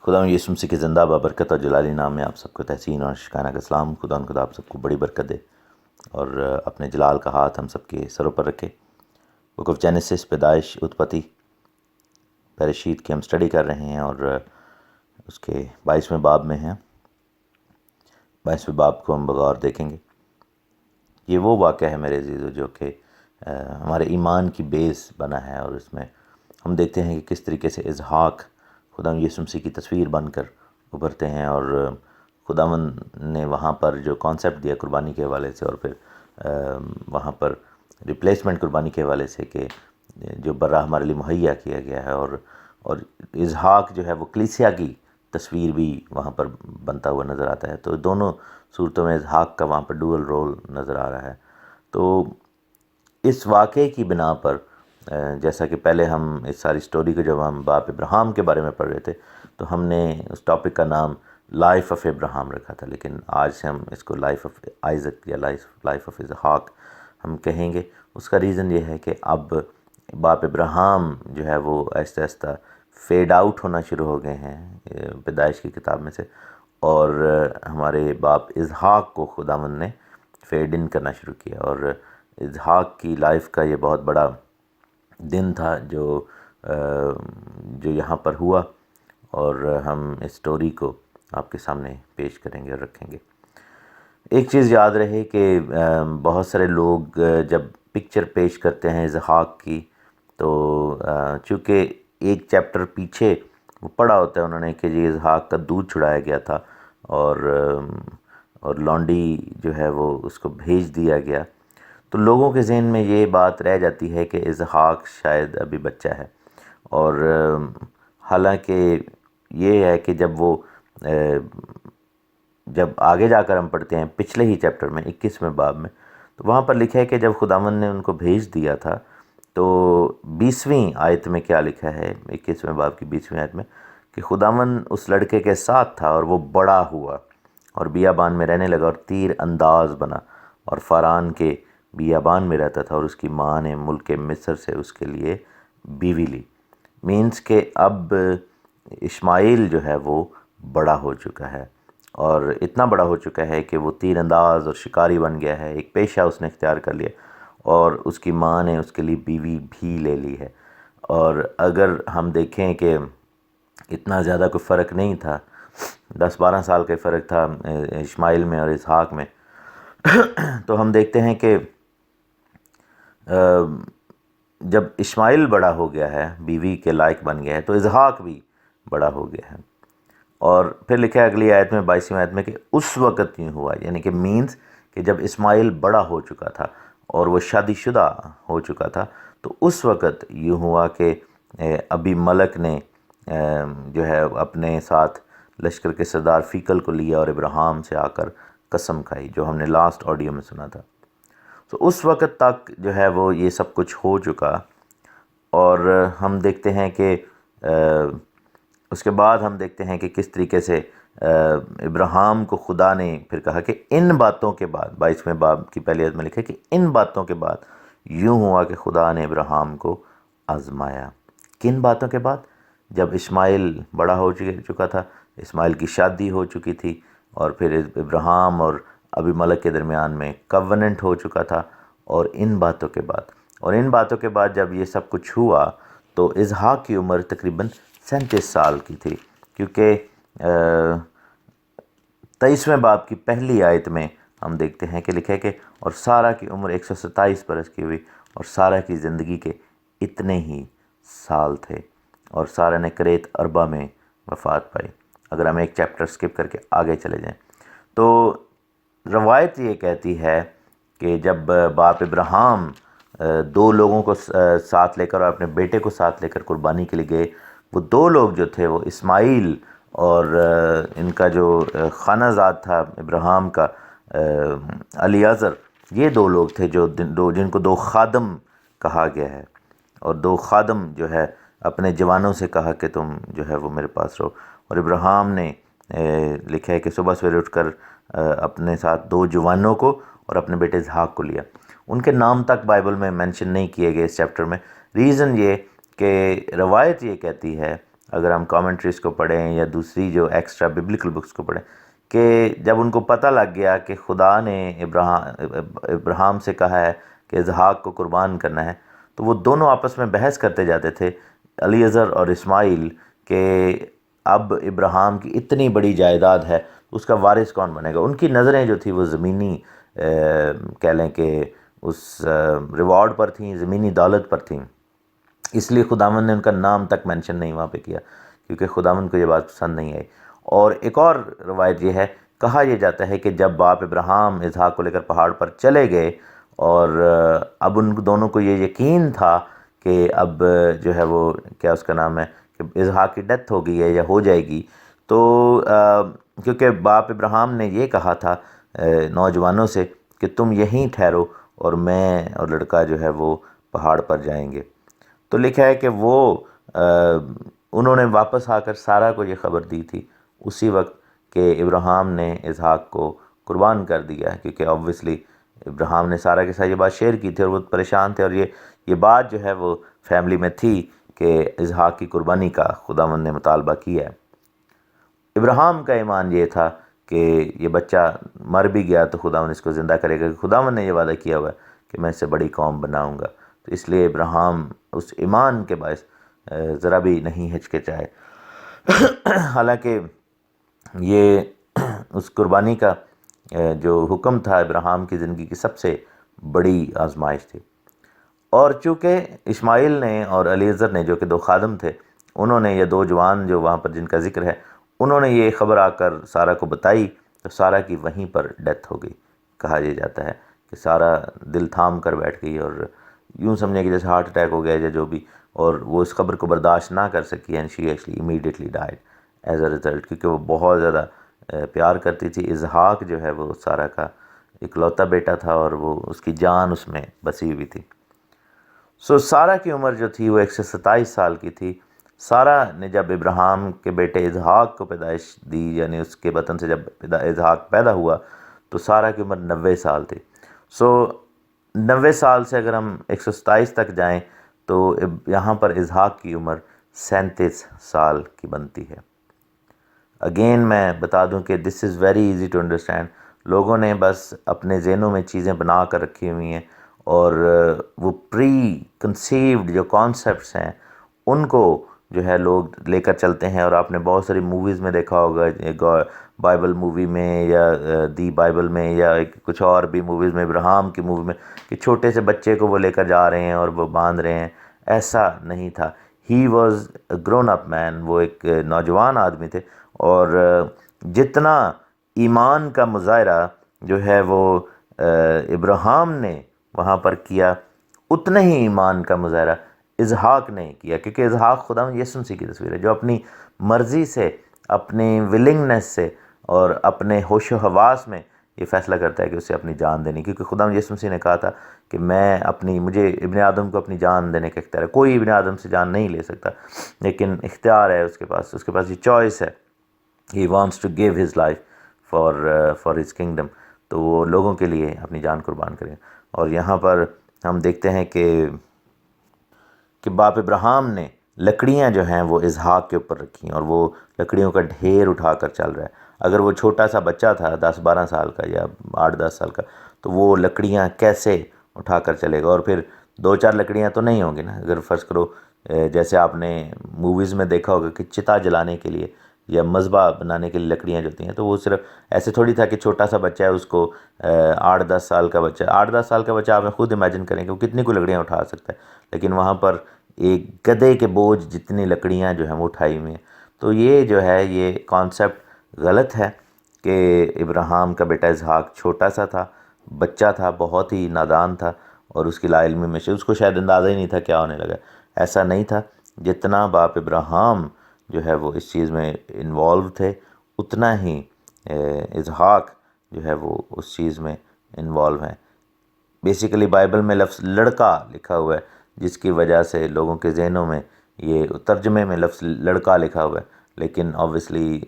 خدا یسوع مسیح کے زندہ بابرکت اور جلالی نام میں آپ سب کو تحسین اور شکانہ کا سلام۔ خدا آپ سب کو بڑی برکت دے اور اپنے جلال کا ہاتھ ہم سب کے سروں پر رکھے۔ بک آف جینیسس، پیدائش، اتپتی، بریشید کی ہم سٹڈی کر رہے ہیں اور اس کے 22ویں باب میں ہیں۔ 22ویں باب کو ہم بغور دیکھیں گے۔ یہ وہ واقعہ ہے میرے عزیزو جو کہ ہمارے ایمان کی بیس بنا ہے، اور اس میں ہم دیکھتے ہیں کہ کس طریقے سے اسحاق خدا یسوع مسیح کی تصویر بن کر ابھرتے ہیں، اور خداوند نے وہاں پر جو کانسیپٹ دیا قربانی کے حوالے سے، اور پھر وہاں پر ریپلیسمنٹ قربانی کے حوالے سے کہ جو برہ ہمارے لیے مہیا کیا گیا ہے، اور اسحاق جو ہے وہ کلیسیا کی تصویر بھی وہاں پر بنتا ہوا نظر آتا ہے۔ تو دونوں صورتوں میں اسحاق کا وہاں پر ڈوئل رول نظر آ رہا ہے۔ تو اس واقعے کی بنا پر جیسا کہ پہلے ہم اس ساری سٹوری کو جب ہم باپ ابراہیم کے بارے میں پڑھ رہے تھے تو ہم نے اس ٹاپک کا نام لائف آف ابراہیم رکھا تھا، لیکن آج سے ہم اس کو لائف آف آئزک یا لائف آف اسحاق ہم کہیں گے۔ اس کا ریزن یہ ہے کہ اب باپ ابراہیم جو ہے وہ آہستہ آہستہ فیڈ آؤٹ ہونا شروع ہو گئے ہیں پیدائش کی کتاب میں سے، اور ہمارے باپ اسحاق کو خداوند نے فیڈ ان کرنا شروع کیا، اور اسحاق کی لائف کا یہ بہت بڑا دن تھا جو یہاں پر ہوا، اور ہم اس سٹوری کو آپ کے سامنے پیش کریں گے اور رکھیں گے۔ ایک چیز یاد رہے کہ بہت سارے لوگ جب پکچر پیش کرتے ہیں اسحاق کی، تو چونکہ ایک چیپٹر پیچھے وہ پڑھا ہوتا ہے انہوں نے کہ جی اسحاق کا دودھ چھڑایا گیا تھا، اور لونڈی جو ہے وہ اس کو بھیج دیا گیا، تو لوگوں کے ذہن میں یہ بات رہ جاتی ہے کہ اسحاق شاید ابھی بچہ ہے، اور حالانکہ یہ ہے کہ جب آگے جا کر ہم پڑھتے ہیں پچھلے ہی چیپٹر میں 21ویں باب میں، تو وہاں پر لکھا ہے کہ جب خداوند نے ان کو بھیج دیا تھا تو 20ویں آیت میں کیا لکھا ہے، 21ویں باب کی 20ویں آیت میں، کہ خداوند اس لڑکے کے ساتھ تھا اور وہ بڑا ہوا اور بیابان میں رہنے لگا اور تیر انداز بنا، اور فاران کے بیابان میں رہتا تھا، اور اس کی ماں نے ملک مصر سے اس کے لیے بیوی لی۔ مینس کہ اب اسماعیل جو ہے وہ بڑا ہو چکا ہے، اور اتنا بڑا ہو چکا ہے کہ وہ تیر انداز اور شکاری بن گیا ہے، ایک پیشہ اس نے اختیار کر لیا، اور اس کی ماں نے اس کے لیے بیوی بھی لے لی ہے۔ اور اگر ہم دیکھیں کہ اتنا زیادہ کوئی فرق نہیں تھا، 10-12 سال کا فرق تھا اسماعیل میں اور اسحاق میں، تو ہم دیکھتے ہیں کہ جب اسماعیل بڑا ہو گیا ہے، بیوی کے لائق بن گیا ہے، تو اسحاق بھی بڑا ہو گیا ہے۔ اور پھر لکھا ہے اگلی آیت میں، 22ویں آیت میں، کہ اس وقت یوں ہوا، یعنی کہ مینس کہ جب اسماعیل بڑا ہو چکا تھا اور وہ شادی شدہ ہو چکا تھا، تو اس وقت یوں ہوا کہ ابی ملک نے جو ہے اپنے ساتھ لشکر کے سردار فیکل کو لیا اور ابراہیم سے آ کر قسم کھائی، جو ہم نے لاسٹ آڈیو میں سنا تھا۔ تو اس وقت تک جو ہے وہ یہ سب کچھ ہو چکا، اور ہم دیکھتے ہیں کہ اس کے بعد ہم دیکھتے ہیں کہ کس طریقے سے ابراہیم کو خدا نے پھر کہا کہ ان باتوں کے بعد، 22ویں باب کی پہلی آیت میں لکھا ہے کہ ان باتوں کے بعد یوں ہوا کہ خدا نے ابراہیم کو آزمایا۔ کن باتوں کے بعد؟ جب اسماعیل بڑا ہو چکا تھا، اسماعیل کی شادی ہو چکی تھی، اور پھر ابراہیم اور ابی ملک کے درمیان میں کووننٹ ہو چکا تھا، اور ان باتوں کے بعد جب یہ سب کچھ ہوا تو اسحاق کی عمر تقریباً 37 سال کی تھی، کیونکہ 23ویں باب کی پہلی آیت میں ہم دیکھتے ہیں کہ لکھا ہے کہ اور سارہ کی عمر 127 برس کی ہوئی، اور سارہ کی زندگی کے اتنے ہی سال تھے، اور سارہ نے کریت اربا میں وفات پائی۔ اگر ہم ایک چیپٹر سکپ کر کے آگے چلے جائیں تو روایت یہ کہتی ہے کہ جب باپ ابراہیم 2 لوگوں کو ساتھ لے کر اور اپنے بیٹے کو ساتھ لے کر قربانی کے لیے گئے، وہ 2 لوگ جو تھے وہ اسماعیل اور ان کا جو خانہ زاد تھا ابراہیم کا الیعزر، یہ 2 لوگ تھے جن کو 2 خادم کہا گیا ہے، اور 2 خادم جو ہے اپنے جوانوں سے کہا کہ تم جو ہے وہ میرے پاس رہو، اور ابراہیم نے لکھا ہے کہ صبح سویرے اٹھ کر اپنے ساتھ 2 جوانوں کو اور اپنے بیٹے اسحاق کو لیا۔ ان کے نام تک بائبل میں مینشن نہیں کیے گئے اس چیپٹر میں، ریزن یہ کہ روایت یہ کہتی ہے، اگر ہم کامنٹریز کو پڑھیں یا دوسری جو ایکسٹرا ببلیکل بکس کو پڑھیں، کہ جب ان کو پتہ لگ گیا کہ خدا نے ابراہیم سے کہا ہے کہ اسحاق کو قربان کرنا ہے، تو وہ دونوں آپس میں بحث کرتے جاتے تھے، الیعزر اور اسماعیل، کہ اب ابراہیم کی اتنی بڑی جائیداد ہے، اس کا وارث کون بنے گا۔ ان کی نظریں جو تھی وہ زمینی کہہ لیں کہ اس ریوارڈ پر تھیں، زمینی دولت پر تھیں، اس لیے خداوند نے ان کا نام تک مینشن نہیں وہاں پہ کیا، کیونکہ خداوند کو یہ بات پسند نہیں آئی۔ اور ایک اور روایت یہ ہے، کہا یہ جاتا ہے کہ جب باپ ابراہیم اسحاق کو لے کر پہاڑ پر چلے گئے، اور اب ان دونوں کو یہ یقین تھا کہ اب جو ہے وہ کیا اس کا نام ہے کہ اسحاق کی ڈیتھ ہو گئی ہے یا ہو جائے گی، تو کیونکہ باپ ابراہیم نے یہ کہا تھا نوجوانوں سے کہ تم یہیں ٹھہرو اور میں اور لڑکا جو ہے وہ پہاڑ پر جائیں گے، تو لکھا ہے کہ وہ انہوں نے واپس آ کر سارہ کو یہ خبر دی تھی اسی وقت کہ ابراہیم نے اسحاق کو قربان کر دیا، کیونکہ آبویسلی ابراہیم نے سارہ کے ساتھ یہ بات شیئر کی تھی اور وہ پریشان تھے، اور یہ بات جو ہے وہ فیملی میں تھی کہ اسحاق کی قربانی کا خداوند نے مطالبہ کیا ہے۔ ابراہیم کا ایمان یہ تھا کہ یہ بچہ مر بھی گیا تو خداوند اس کو زندہ کرے گا، کہ خداوند نے یہ وعدہ کیا ہوا ہے کہ میں اسے بڑی قوم بناؤں گا، تو اس لیے ابراہیم اس ایمان کے باعث ذرا بھی نہیں ہچکچائے۔ حالانکہ یہ اس قربانی کا جو حکم تھا ابراہیم کی زندگی کی سب سے بڑی آزمائش تھی، اور چونکہ اسماعیل نے اور الیعزر نے جو کہ دو خادم تھے، انہوں نے یہ دو جوان جو وہاں پر جن کا ذکر ہے، انہوں نے یہ خبر آ کر سارہ کو بتائی، تو سارہ کی وہیں پر ڈیتھ ہو گئی۔ کہا یہ جاتا ہے کہ سارہ دل تھام کر بیٹھ گئی، اور یوں سمجھیں کہ جیسے ہارٹ اٹیک ہو گیا یا جو بھی، اور وہ اس خبر کو برداشت نہ کر سکی، and she actually immediately died as a result, کیونکہ وہ بہت زیادہ پیار کرتی تھی۔ اسحاق جو ہے وہ سارہ کا اکلوتا بیٹا تھا، اور وہ اس کی جان اس میں بسی ہوئی تھی۔ سارہ کی عمر جو تھی وہ 127 سال کی تھی۔ سارہ نے جب ابراہیم کے بیٹے اسحاق کو پیدائش دی، یعنی اس کے بطن سے جب اسحاق پیدا ہوا، تو سارہ کی عمر 90 سال تھی۔ 90 سال سے اگر ہم 127 تک جائیں تو یہاں پر اسحاق کی عمر 37 سال کی بنتی ہے۔ اگین میں بتا دوں کہ this is very easy to understand, لوگوں نے بس اپنے ذہنوں میں چیزیں بنا کر رکھی ہوئی ہیں، اور وہ پری کنسیوڈ جو کانسیپٹس ہیں ان کو جو ہے لوگ لے کر چلتے ہیں، اور آپ نے بہت ساری موویز میں دیکھا ہوگا، بائبل مووی میں یا دی بائبل میں یا کچھ اور بھی موویز میں، ابراہیم کی مووی میں، کہ چھوٹے سے بچے کو وہ لے کر جا رہے ہیں اور وہ باندھ رہے ہیں۔ ایسا نہیں تھا، he was a grown up مین، وہ ایک نوجوان آدمی تھے، اور جتنا ایمان کا مظاہرہ جو ہے وہ ابراہیم نے وہاں پر کیا، اتنا ہی ایمان کا مظاہرہ اسحاق نے کیا، کیونکہ اسحاق خداوند یسوع مسیح کی تصویر ہے، جو اپنی مرضی سے، اپنی ولنگنس سے اور اپنے ہوش و حواس میں یہ فیصلہ کرتا ہے کہ اسے اپنی جان دینی، کیونکہ خداوند یسوع مسیح نے کہا تھا کہ مجھے ابن آدم کو اپنی جان دینے کا اختیار ہے، کوئی ابن آدم سے جان نہیں لے سکتا، لیکن اختیار ہے اس کے پاس یہ چوائس ہے، he wants to give his life for his kingdom، تو وہ لوگوں کے لیے اپنی جان قربان کریں۔ اور یہاں پر ہم دیکھتے ہیں کہ باپ ابراہیم نے لکڑیاں جو ہیں وہ اسحاق کے اوپر رکھیں، اور وہ لکڑیوں کا ڈھیر اٹھا کر چل رہا ہے۔ اگر وہ چھوٹا سا بچہ تھا 10-12 سال کا یا 8-10 سال کا، تو وہ لکڑیاں کیسے اٹھا کر چلے گا؟ اور پھر 2-4 لکڑیاں تو نہیں ہوں گی نا، اگر فرض کرو جیسے آپ نے موویز میں دیکھا ہوگا کہ چتا جلانے کے لیے یا مذبح بنانے کے لیے لکڑیاں جو ہوتی ہیں، تو وہ صرف ایسے تھوڑی تھا کہ چھوٹا سا بچہ ہے، اس کو 8-10 سال کا بچہ آپ خود امیجن کریں کہ وہ کتنی کو لکڑیاں اٹھا سکتا ہے، لیکن وہاں پر ایک گدھے کے بوجھ جتنی لکڑیاں جو ہیں وہ اٹھائی ہوئی ہیں۔ تو یہ جو ہے یہ کانسیپٹ غلط ہے کہ ابراہیم کا بیٹا اسحاق چھوٹا سا تھا، بچہ تھا، بہت ہی نادان تھا، اور اس کی لا علمی میں سے اس کو شاید اندازہ ہی نہیں تھا کیا ہونے لگا۔ ایسا نہیں تھا، جتنا باپ ابراہیم جو ہے وہ اس چیز میں انوالو تھے، اتنا ہی اسحاق جو ہے وہ اس چیز میں انوالو ہیں۔ بیسیکلی بائبل میں لفظ لڑکا لکھا ہوا ہے، جس کی وجہ سے لوگوں کے ذہنوں میں یہ ترجمے میں لفظ لڑکا لکھا ہوا ہے، لیکن آبویسلی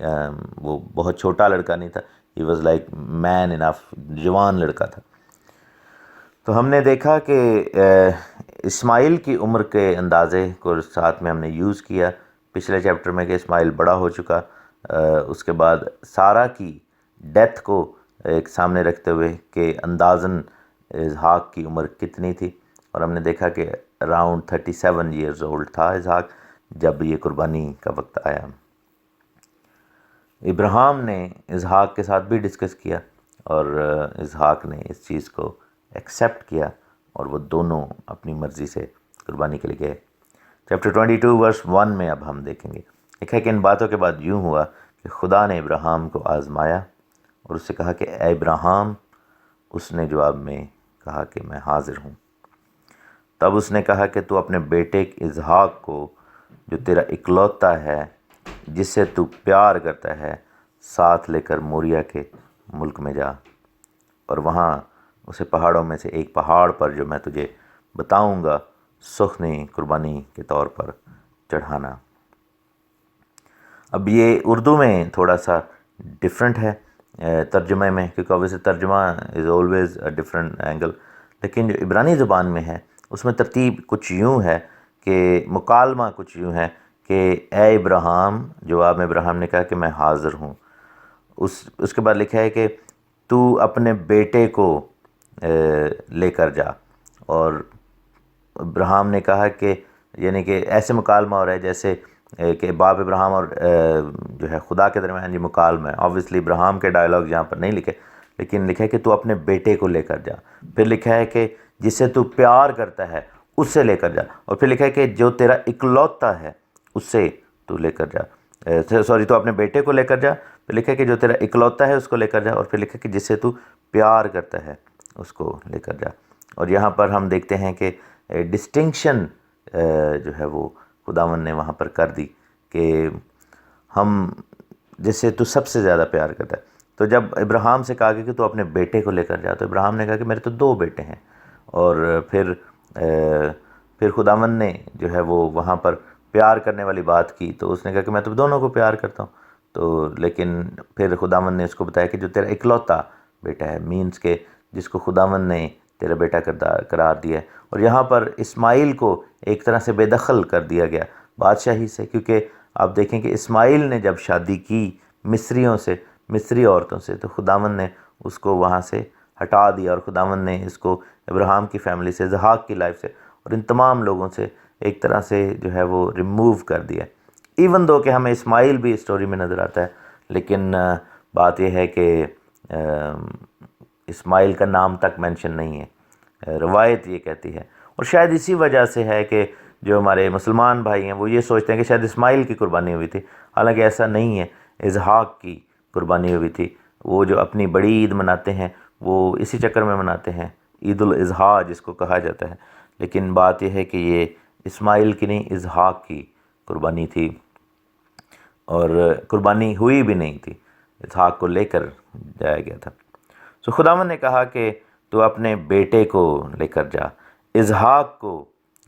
وہ بہت چھوٹا لڑکا نہیں تھا، ہی واز لائک مین انف، جوان لڑکا تھا۔ تو ہم نے دیکھا کہ اسماعیل کی عمر کے اندازے کو ساتھ میں ہم نے یوز کیا، پچھلے چیپٹر میں کہ اسماعیل بڑا ہو چکا، اس کے بعد سارہ کی ڈیتھ کو ایک سامنے رکھتے ہوئے کہ اندازاً اسحاق کی عمر کتنی تھی، اور ہم نے دیکھا کہ اراؤنڈ 37 ایئرز اولڈ تھا اسحاق جب یہ قربانی کا وقت آیا۔ ابراہیم نے اسحاق کے ساتھ بھی ڈسکس کیا، اور اسحاق نے اس چیز کو ایکسیپٹ کیا، اور وہ دونوں اپنی مرضی سے قربانی کے لیے گئے۔ چیپٹر 22 ورس 1 میں اب ہم دیکھیں گے، لکھا ہے کہ ان باتوں کے بعد یوں ہوا کہ خدا نے ابراہیم کو آزمایا اور اس سے کہا کہ اے ابراہیم، اس نے جواب میں کہا کہ میں حاضر ہوں۔ تب اس نے کہا کہ تو اپنے بیٹے اسحاق کو جو تیرا اکلوتا ہے، جس سے تو پیار کرتا ہے، ساتھ لے کر موریہ کے ملک میں جا، اور وہاں اسے پہاڑوں میں سے ایک پہاڑ پر جو میں تجھے بتاؤں گا سخنی قربانی کے طور پر چڑھانا۔ اب یہ اردو میں تھوڑا سا ڈیفرنٹ ہے ترجمے میں، کیونکہ obviously ترجمہ is always a different angle, لیکن جو عبرانی زبان میں ہے اس میں ترتیب کچھ یوں ہے کہ مکالمہ کچھ یوں ہے کہ اے ابراہیم، جواب میں ابراہیم نے کہا کہ میں حاضر ہوں۔ اس کے بعد لکھا ہے کہ تو اپنے بیٹے کو لے کر جا، اور ابراہیم نے کہا کہ یعنی کہ ایسے مکالمہ ہو رہا ہے جیسے کہ باپ ابراہیم اور جو ہے خدا کے درمیان یہ مکالمہ ہے۔ آبویسلی ابراہیم کے ڈائلاگ یہاں پر نہیں لکھے، لیکن لکھا ہے کہ تو اپنے بیٹے کو لے کر جا، پھر لکھا ہے کہ جس سے تو پیار کرتا ہے اس سے لے کر جا، اور پھر لکھا ہے کہ جو تیرا اکلوتا ہے اس سے تو لے کر جا، سوری تو اپنے بیٹے کو لے کر جا، پھر لکھا ہے کہ جو تیرا اکلوتا ہے اس کو لے کر جا، اور پھر لکھا ہے کہ جس سے تو پیار کرتا ہے اس کو لے کر جا۔ اور یہاں پر ہم دیکھتے ہیں کہ ڈسٹنکشن جو ہے وہ خداوند نے وہاں پر کر دی کہ ہم جس سے تو سب سے زیادہ پیار کرتا ہے۔ تو جب ابراہیم سے کہا کہ تو اپنے بیٹے کو لے کر جا، تو ابراہیم نے کہا کہ میرے تو 2 بیٹے ہیں، اور پھر خداوند نے جو ہے وہ وہاں پر پیار کرنے والی بات کی، تو اس نے کہا کہ میں تو دونوں کو پیار کرتا ہوں، تو لیکن پھر خداوند نے اس کو بتایا کہ جو تیرا اکلوتا بیٹا ہے، مینس کہ جس کو خداوند نے تیرا بیٹا قرار دیا ہے۔ اور یہاں پر اسماعیل کو ایک طرح سے بے دخل کر دیا گیا بادشاہی سے، کیونکہ آپ دیکھیں کہ اسماعیل نے جب شادی کی مصریوں سے، مصری عورتوں سے، تو خداوند نے اس کو وہاں سے ہٹا دیا، اور خداوند نے اس کو ابراہیم کی فیملی سے، اسحاق کی لائف سے، اور ان تمام لوگوں سے ایک طرح سے جو ہے وہ ریموو کر دیا۔ ایون دو کہ ہمیں اسماعیل بھی اسٹوری میں نظر آتا ہے، لیکن بات یہ ہے کہ اسماعیل کا نام تک مینشن نہیں ہے، روایت یہ کہتی ہے، اور شاید اسی وجہ سے ہے کہ جو ہمارے مسلمان بھائی ہیں وہ یہ سوچتے ہیں کہ شاید اسماعیل کی قربانی ہوئی تھی، حالانکہ ایسا نہیں ہے، اسحاق کی قربانی ہوئی تھی۔ وہ جو اپنی بڑی عید مناتے ہیں وہ اسی چکر میں مناتے ہیں، عید الاضحیٰ جس کو کہا جاتا ہے، لیکن بات یہ ہے کہ یہ اسماعیل کی نہیں، اسحاق کی قربانی تھی، اور قربانی ہوئی بھی نہیں تھی، اسحاق کو لے کر جایا گیا تھا۔ سو خداوند نے کہا کہ تو اپنے بیٹے کو لے کر جا، اسحاق کو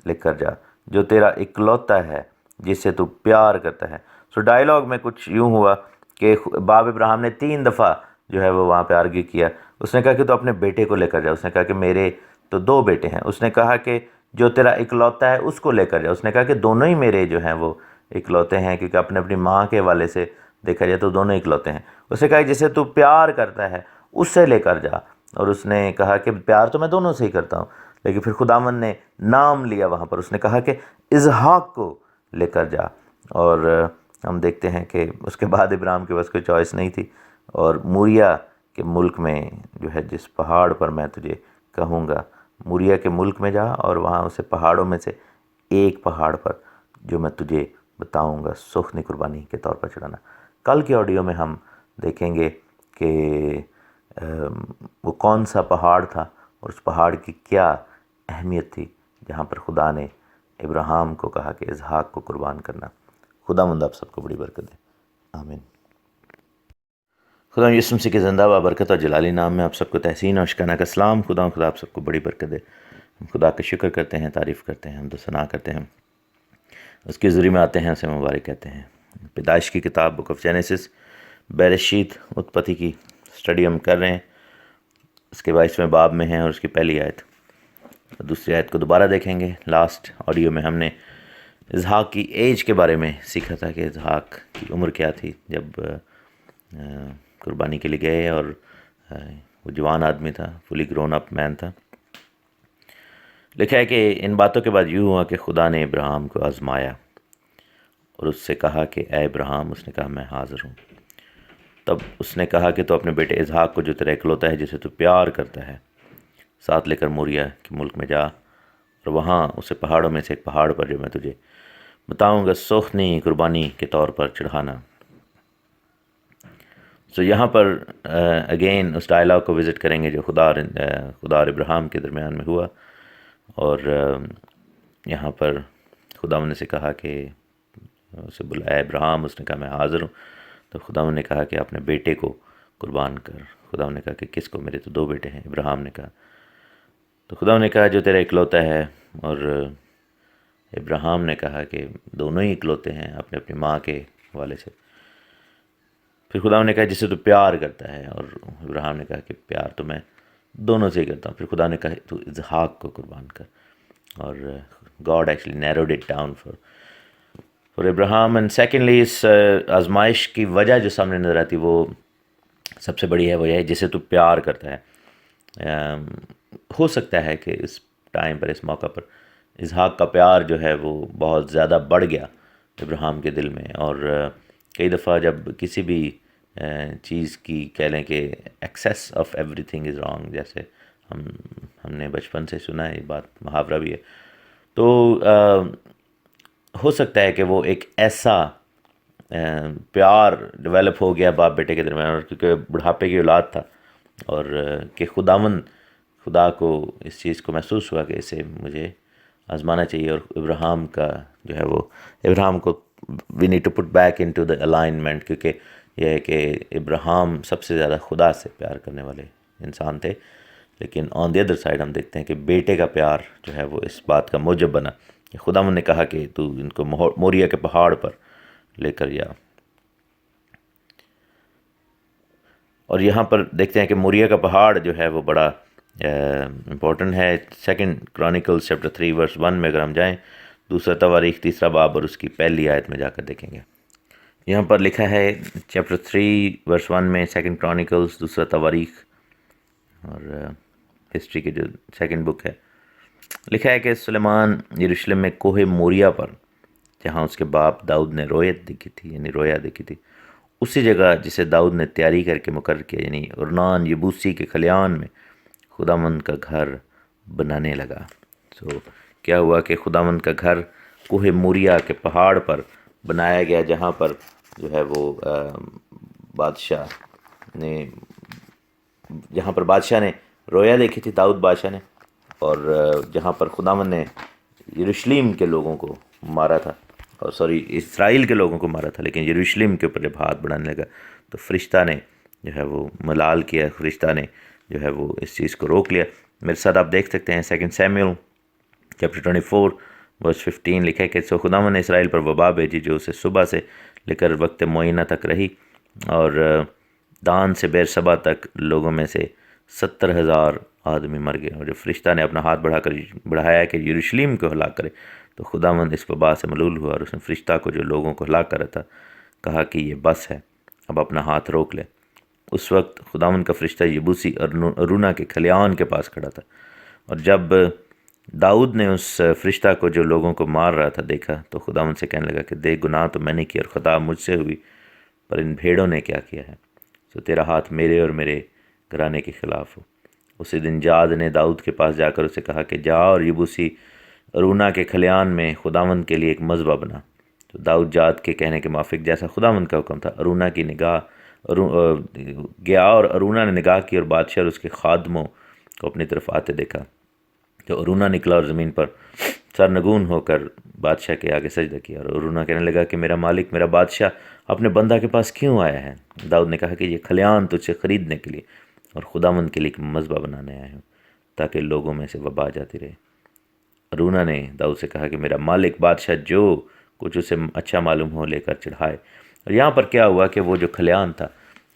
لے کر جا، جو تیرا اکلوتا ہے، جس سے تو پیار کرتا ہے۔ سو ڈائلاگ میں کچھ یوں ہوا کہ باپ ابراہیم نے 3 دفعہ جو ہے وہ وہاں پہ آرگی کیا۔ اس نے کہا کہ تو اپنے بیٹے کو لے کر جا، اس نے کہا کہ میرے تو 2 بیٹے ہیں، اس نے کہا کہ جو تیرا اکلوتا ہے اس کو لے کر جا، اس نے کہا کہ دونوں ہی میرے جو ہیں وہ اکلوتے ہیں، کیونکہ اپنے اپنی ماں کے حوالے سے دیکھا جائے تو دونوں اکلوتے ہیں۔ اس نے کہا کہ جسے تو پیار کرتا ہے اس سے لے کر جا، اور اس نے کہا کہ پیار تو میں دونوں سے ہی کرتا ہوں، لیکن پھر خداوند نے نام لیا وہاں پر، اس نے کہا کہ اسحاق کو لے کر جا، اور ہم دیکھتے ہیں کہ اس کے بعد ابراہیم کے پاس کوئی چوائس نہیں تھی، اور موریہ کے ملک میں جو ہے جس پہاڑ پر میں تجھے کہوں گا، موریہ کے ملک میں جا، اور وہاں اسے پہاڑوں میں سے ایک پہاڑ پر جو میں تجھے بتاؤں گا سخنی قربانی کے طور پر چڑھانا۔ کل کے آڈیو میں ہم دیکھیں گے کہ وہ کون سا پہاڑ تھا، اور اس پہاڑ کی کیا اہمیت تھی جہاں پر خدا نے ابراہیم کو کہا کہ اسحاق کو قربان کرنا۔ خداوند آپ سب کو بڑی برکت دے، آمین۔ خدا یسوع مسیح کے زندہ بابرکت اور جلالی نام میں آپ سب کو تحسین اور شکرانہ کا سلام۔ خدا آپ سب کو بڑی برکت دے۔ ہم خدا کا شکر کرتے ہیں، تعریف کرتے ہیں، حمد و ثنا کرتے ہیں، اس کے ذریعے میں آتے ہیں، اسے مبارک کہتے ہیں۔ پیدائش کی کتاب بک آف جینیسس، بیرشیت، اتپتی کی اسٹڈی ہم کر رہے ہیں، اس کے 22ویں باب میں ہیں، اور اس کی پہلی آیت، دوسری آیت کو دوبارہ دیکھیں گے۔ لاسٹ آڈیو میں ہم نے اسحاق کی ایج کے بارے میں سیکھا تھا کہ اسحاق کی عمر کیا تھی جب قربانی کے لیے گئے، اور وہ جوان آدمی تھا، فلی گرون اپ مین تھا۔ لکھا ہے کہ ان باتوں کے بعد یوں ہوا کہ خدا نے ابراہیم کو آزمایا اور اس سے کہا کہ اے ابراہیم، اس نے کہا میں حاضر ہوں۔ تب اس نے کہا کہ تو اپنے بیٹے اسحاق کو جو تیرا اکلوتا ہے جسے تو پیار کرتا ہے ساتھ لے کر موریا کے ملک میں جا، اور وہاں اسے پہاڑوں میں سے ایک پہاڑ پر جو میں تجھے بتاؤں گا سوخنی قربانی کے طور پر چڑھانا۔ سو یہاں پر اگین اس ڈائلاگ کو وزٹ کریں گے جو خدا اور ابراہیم کے درمیان میں ہوا، اور یہاں پر خدا نے سے کہا کہ اسے بلایا ابراہیم، اس نے کہا میں حاضر ہوں۔ تو خدا نے کہا کہ اپنے بیٹے کو قربان کر۔ خدا نے کہا کہ کس کو؟ میرے تو 2 بیٹے ہیں، ابراہیم نے کہا۔ تو خدا نے کہا جو تیرا اکلوتا ہے، اور ابراہیم نے کہا کہ دونوں ہی اکلوتے ہیں اپنے اپنی ماں کے حوالے سے۔ پھر خدا نے کہا جسے تو پیار کرتا ہے، اور ابراہیم نے کہا کہ پیار تو میں دونوں سے ہی کرتا ہوں۔ پھر خدا نے کہا تو اسحاق کو قربان کر، اور God actually narrowed it down for Ibrahim. And secondly اس آزمائش کی وجہ جو سامنے نظر آتی وہ سب سے بڑی ہے، وہ یہ ہے جسے تو پیار کرتا ہے۔ ہو سکتا ہے کہ اس ٹائم پر، اس موقع پر اسحاق کا پیار جو ہے وہ بہت زیادہ بڑھ گیا ابراہیم کے دل میں، اور کئی دفعہ جب کسی بھی چیز کی کہہ لیں کہ access of every thing is wrong, جیسے ہم نے بچپن سے سنا ہے، یہ بات محاورہ بھی ہے، تو ہو سکتا ہے کہ وہ ایک ایسا پیار ڈیولپ ہو گیا باپ بیٹے کے درمیان، اور کیونکہ بڑھاپے کی اولاد تھا، اور کہ خدا کو اس چیز کو محسوس ہوا کہ اسے مجھے آزمانا چاہیے، اور ابراہیم کا جو ہے وہ ابراہیم کو we need to put back into the alignment, کیونکہ یہ ہے کہ ابراہیم سب سے زیادہ خدا سے پیار کرنے والے انسان تھے، لیکن آن دی ادر سائڈ ہم دیکھتے ہیں کہ بیٹے کا پیار جو ہے وہ اس بات کا موجب بنا کہ خدا نے کہا کہ تو ان کو موریا کے پہاڑ پر لے کر جا۔ اور یہاں پر دیکھتے ہیں کہ موریا کا پہاڑ جو ہے وہ بڑا امپورٹنٹ ہے۔ 2 کرونیکلز چیپٹر 3 ورس 1 میں اگر ہم جائیں، 2 تواریخ 3 باب اور اس کی 1 آیت میں جا کر دیکھیں گے، یہاں پر لکھا ہے چیپٹر 3 ورس 1 میں، 2 کرونیکلز 2 تواریخ اور ہسٹری کے جو 2 بک ہے، لکھا ہے کہ سلیمان یروشلم میں کوہ موریا پر، جہاں اس کے باپ داؤد نے رویت دیکھی تھی، یعنی رویا دیکھی تھی، اسی جگہ جسے داؤد نے تیاری کر کے مقرر کیا، یعنی ارنان یبوسی کے خلیان میں خداوند کا گھر بنانے لگا۔ سو کیا ہوا کہ خداوند کا گھر کوہ موریا کے پہاڑ پر بنایا گیا، جہاں پر جو ہے وہ بادشاہ نے رویا دیکھی تھی، داؤد بادشاہ نے، اور جہاں پر خداوند نے یروشلم کے لوگوں کو مارا تھا، اور اسرائیل کے لوگوں کو مارا تھا، لیکن یروشلم کے اوپر جب ہاتھ بڑھانے لگا تو فرشتہ نے جو ہے وہ ملال کیا، فرشتہ نے جو ہے وہ اس چیز کو روک لیا۔ میرے ساتھ آپ دیکھ سکتے ہیں 2 سیموئیل چیپٹر 24 ورس 15 لکھا ہے کہ سو خداوند نے اسرائیل پر وبا بھیجی جو اسے صبح سے لے کر وقت معینہ تک رہی، اور دان سے بیر صبا تک لوگوں میں سے 70,000 آدمی مر گئے۔ اور جب فرشتہ نے اپنا ہاتھ بڑھایا کہ یروشلم کو ہلاک کرے تو خداوند اس وبا سے ملول ہوا، اور اس نے فرشتہ کو جو لوگوں کو ہلاک کر رہا تھا کہا کہ یہ بس ہے، اب اپنا ہاتھ روک لے۔ اس وقت خداوند کا فرشتہ یبوسی ارونہ کے کھلیان کے پاس کھڑا تھا، اور جب داؤد نے اس فرشتہ کو جو لوگوں کو مار رہا تھا دیکھا تو خداوند سے کہنے لگا کہ دیکھ، گناہ تو میں نے کیا اور خطا مجھ سے ہوئی، پر ان بھیڑوں نے کیا کیا ہے، سو تیرا ہاتھ میرے اور میرے گھرانے کے خلاف ہو۔ اسی دن جاد نے داؤد کے پاس جا کر اسے کہا کہ جا اور یبوسی ارونہ کے کھلیان میں خداوند کے لیے ایک مذبح بنا۔ تو داؤد جاد کے کہنے کے موافق جیسا خداوند کا حکم تھا ارونہ کی نگاہ گیا، اور ارونہ نے نگاہ کی اور بادشاہ اور اس کے خادموں کو اپنی طرف آتے دیکھا۔ تو ارونہ نکلا اور زمین پر سرنگون ہو کر بادشاہ کے آگے سجدہ کیا، اور ارونہ کہنے لگا کہ میرا مالک، میرا بادشاہ اپنے بندہ کے پاس کیوں آیا ہے؟ داؤد نے کہا کہ یہ کھلیان تجھ سے خریدنے کے لیے اور خداوند کے لیے ایک مذبح بنانے آیا ہوں تاکہ لوگوں میں سے وبا جاتی رہے۔ ارونہ نے داؤد سے کہا کہ میرا مالک بادشاہ جو کچھ اسے اچھا معلوم ہو لے کر چڑھائے۔ اور یہاں پر کیا ہوا کہ وہ جو کھلیان تھا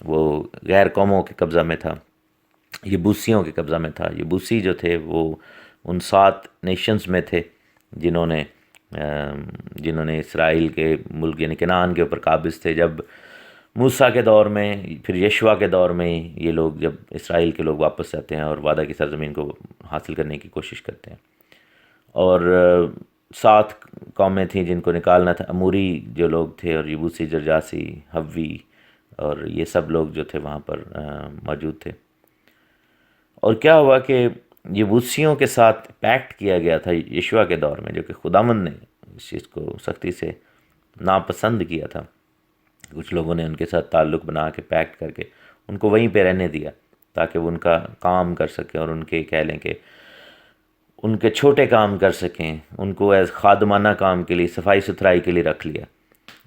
وہ غیر قوموں کے قبضہ میں تھا، یبوسیوں کے قبضہ میں تھا۔ یبوسی جو تھے وہ ان 7 نیشنز میں تھے جنہوں نے جنہوں نے اسرائیل کے ملک یعنی کنعان کے اوپر قابض تھے، جب موسیٰ کے دور میں، پھر یشوع کے دور میں یہ لوگ جب اسرائیل کے لوگ واپس آتے ہیں اور وعدہ کی سرزمین کو حاصل کرنے کی کوشش کرتے ہیں، اور 7 قومیں تھیں جن کو نکالنا تھا، اموری جو لوگ تھے اور یبوسی، جرجاسی، حوی، اور یہ سب لوگ جو تھے وہاں پر موجود تھے۔ اور کیا ہوا کہ یبوسیوں کے ساتھ پیکٹ کیا گیا تھا یشوع کے دور میں، جو کہ خداوند نے اس چیز کو سختی سے ناپسند کیا تھا۔ کچھ لوگوں نے ان کے ساتھ تعلق بنا کے پیکٹ کر کے ان کو وہیں پہ رہنے دیا تاکہ وہ ان کا کام کر سکیں، اور ان کے کہہ لیں کہ ان کے چھوٹے کام کر سکیں، ان کو ایز خادمانہ کام کے لیے، صفائی ستھرائی کے لیے رکھ لیا،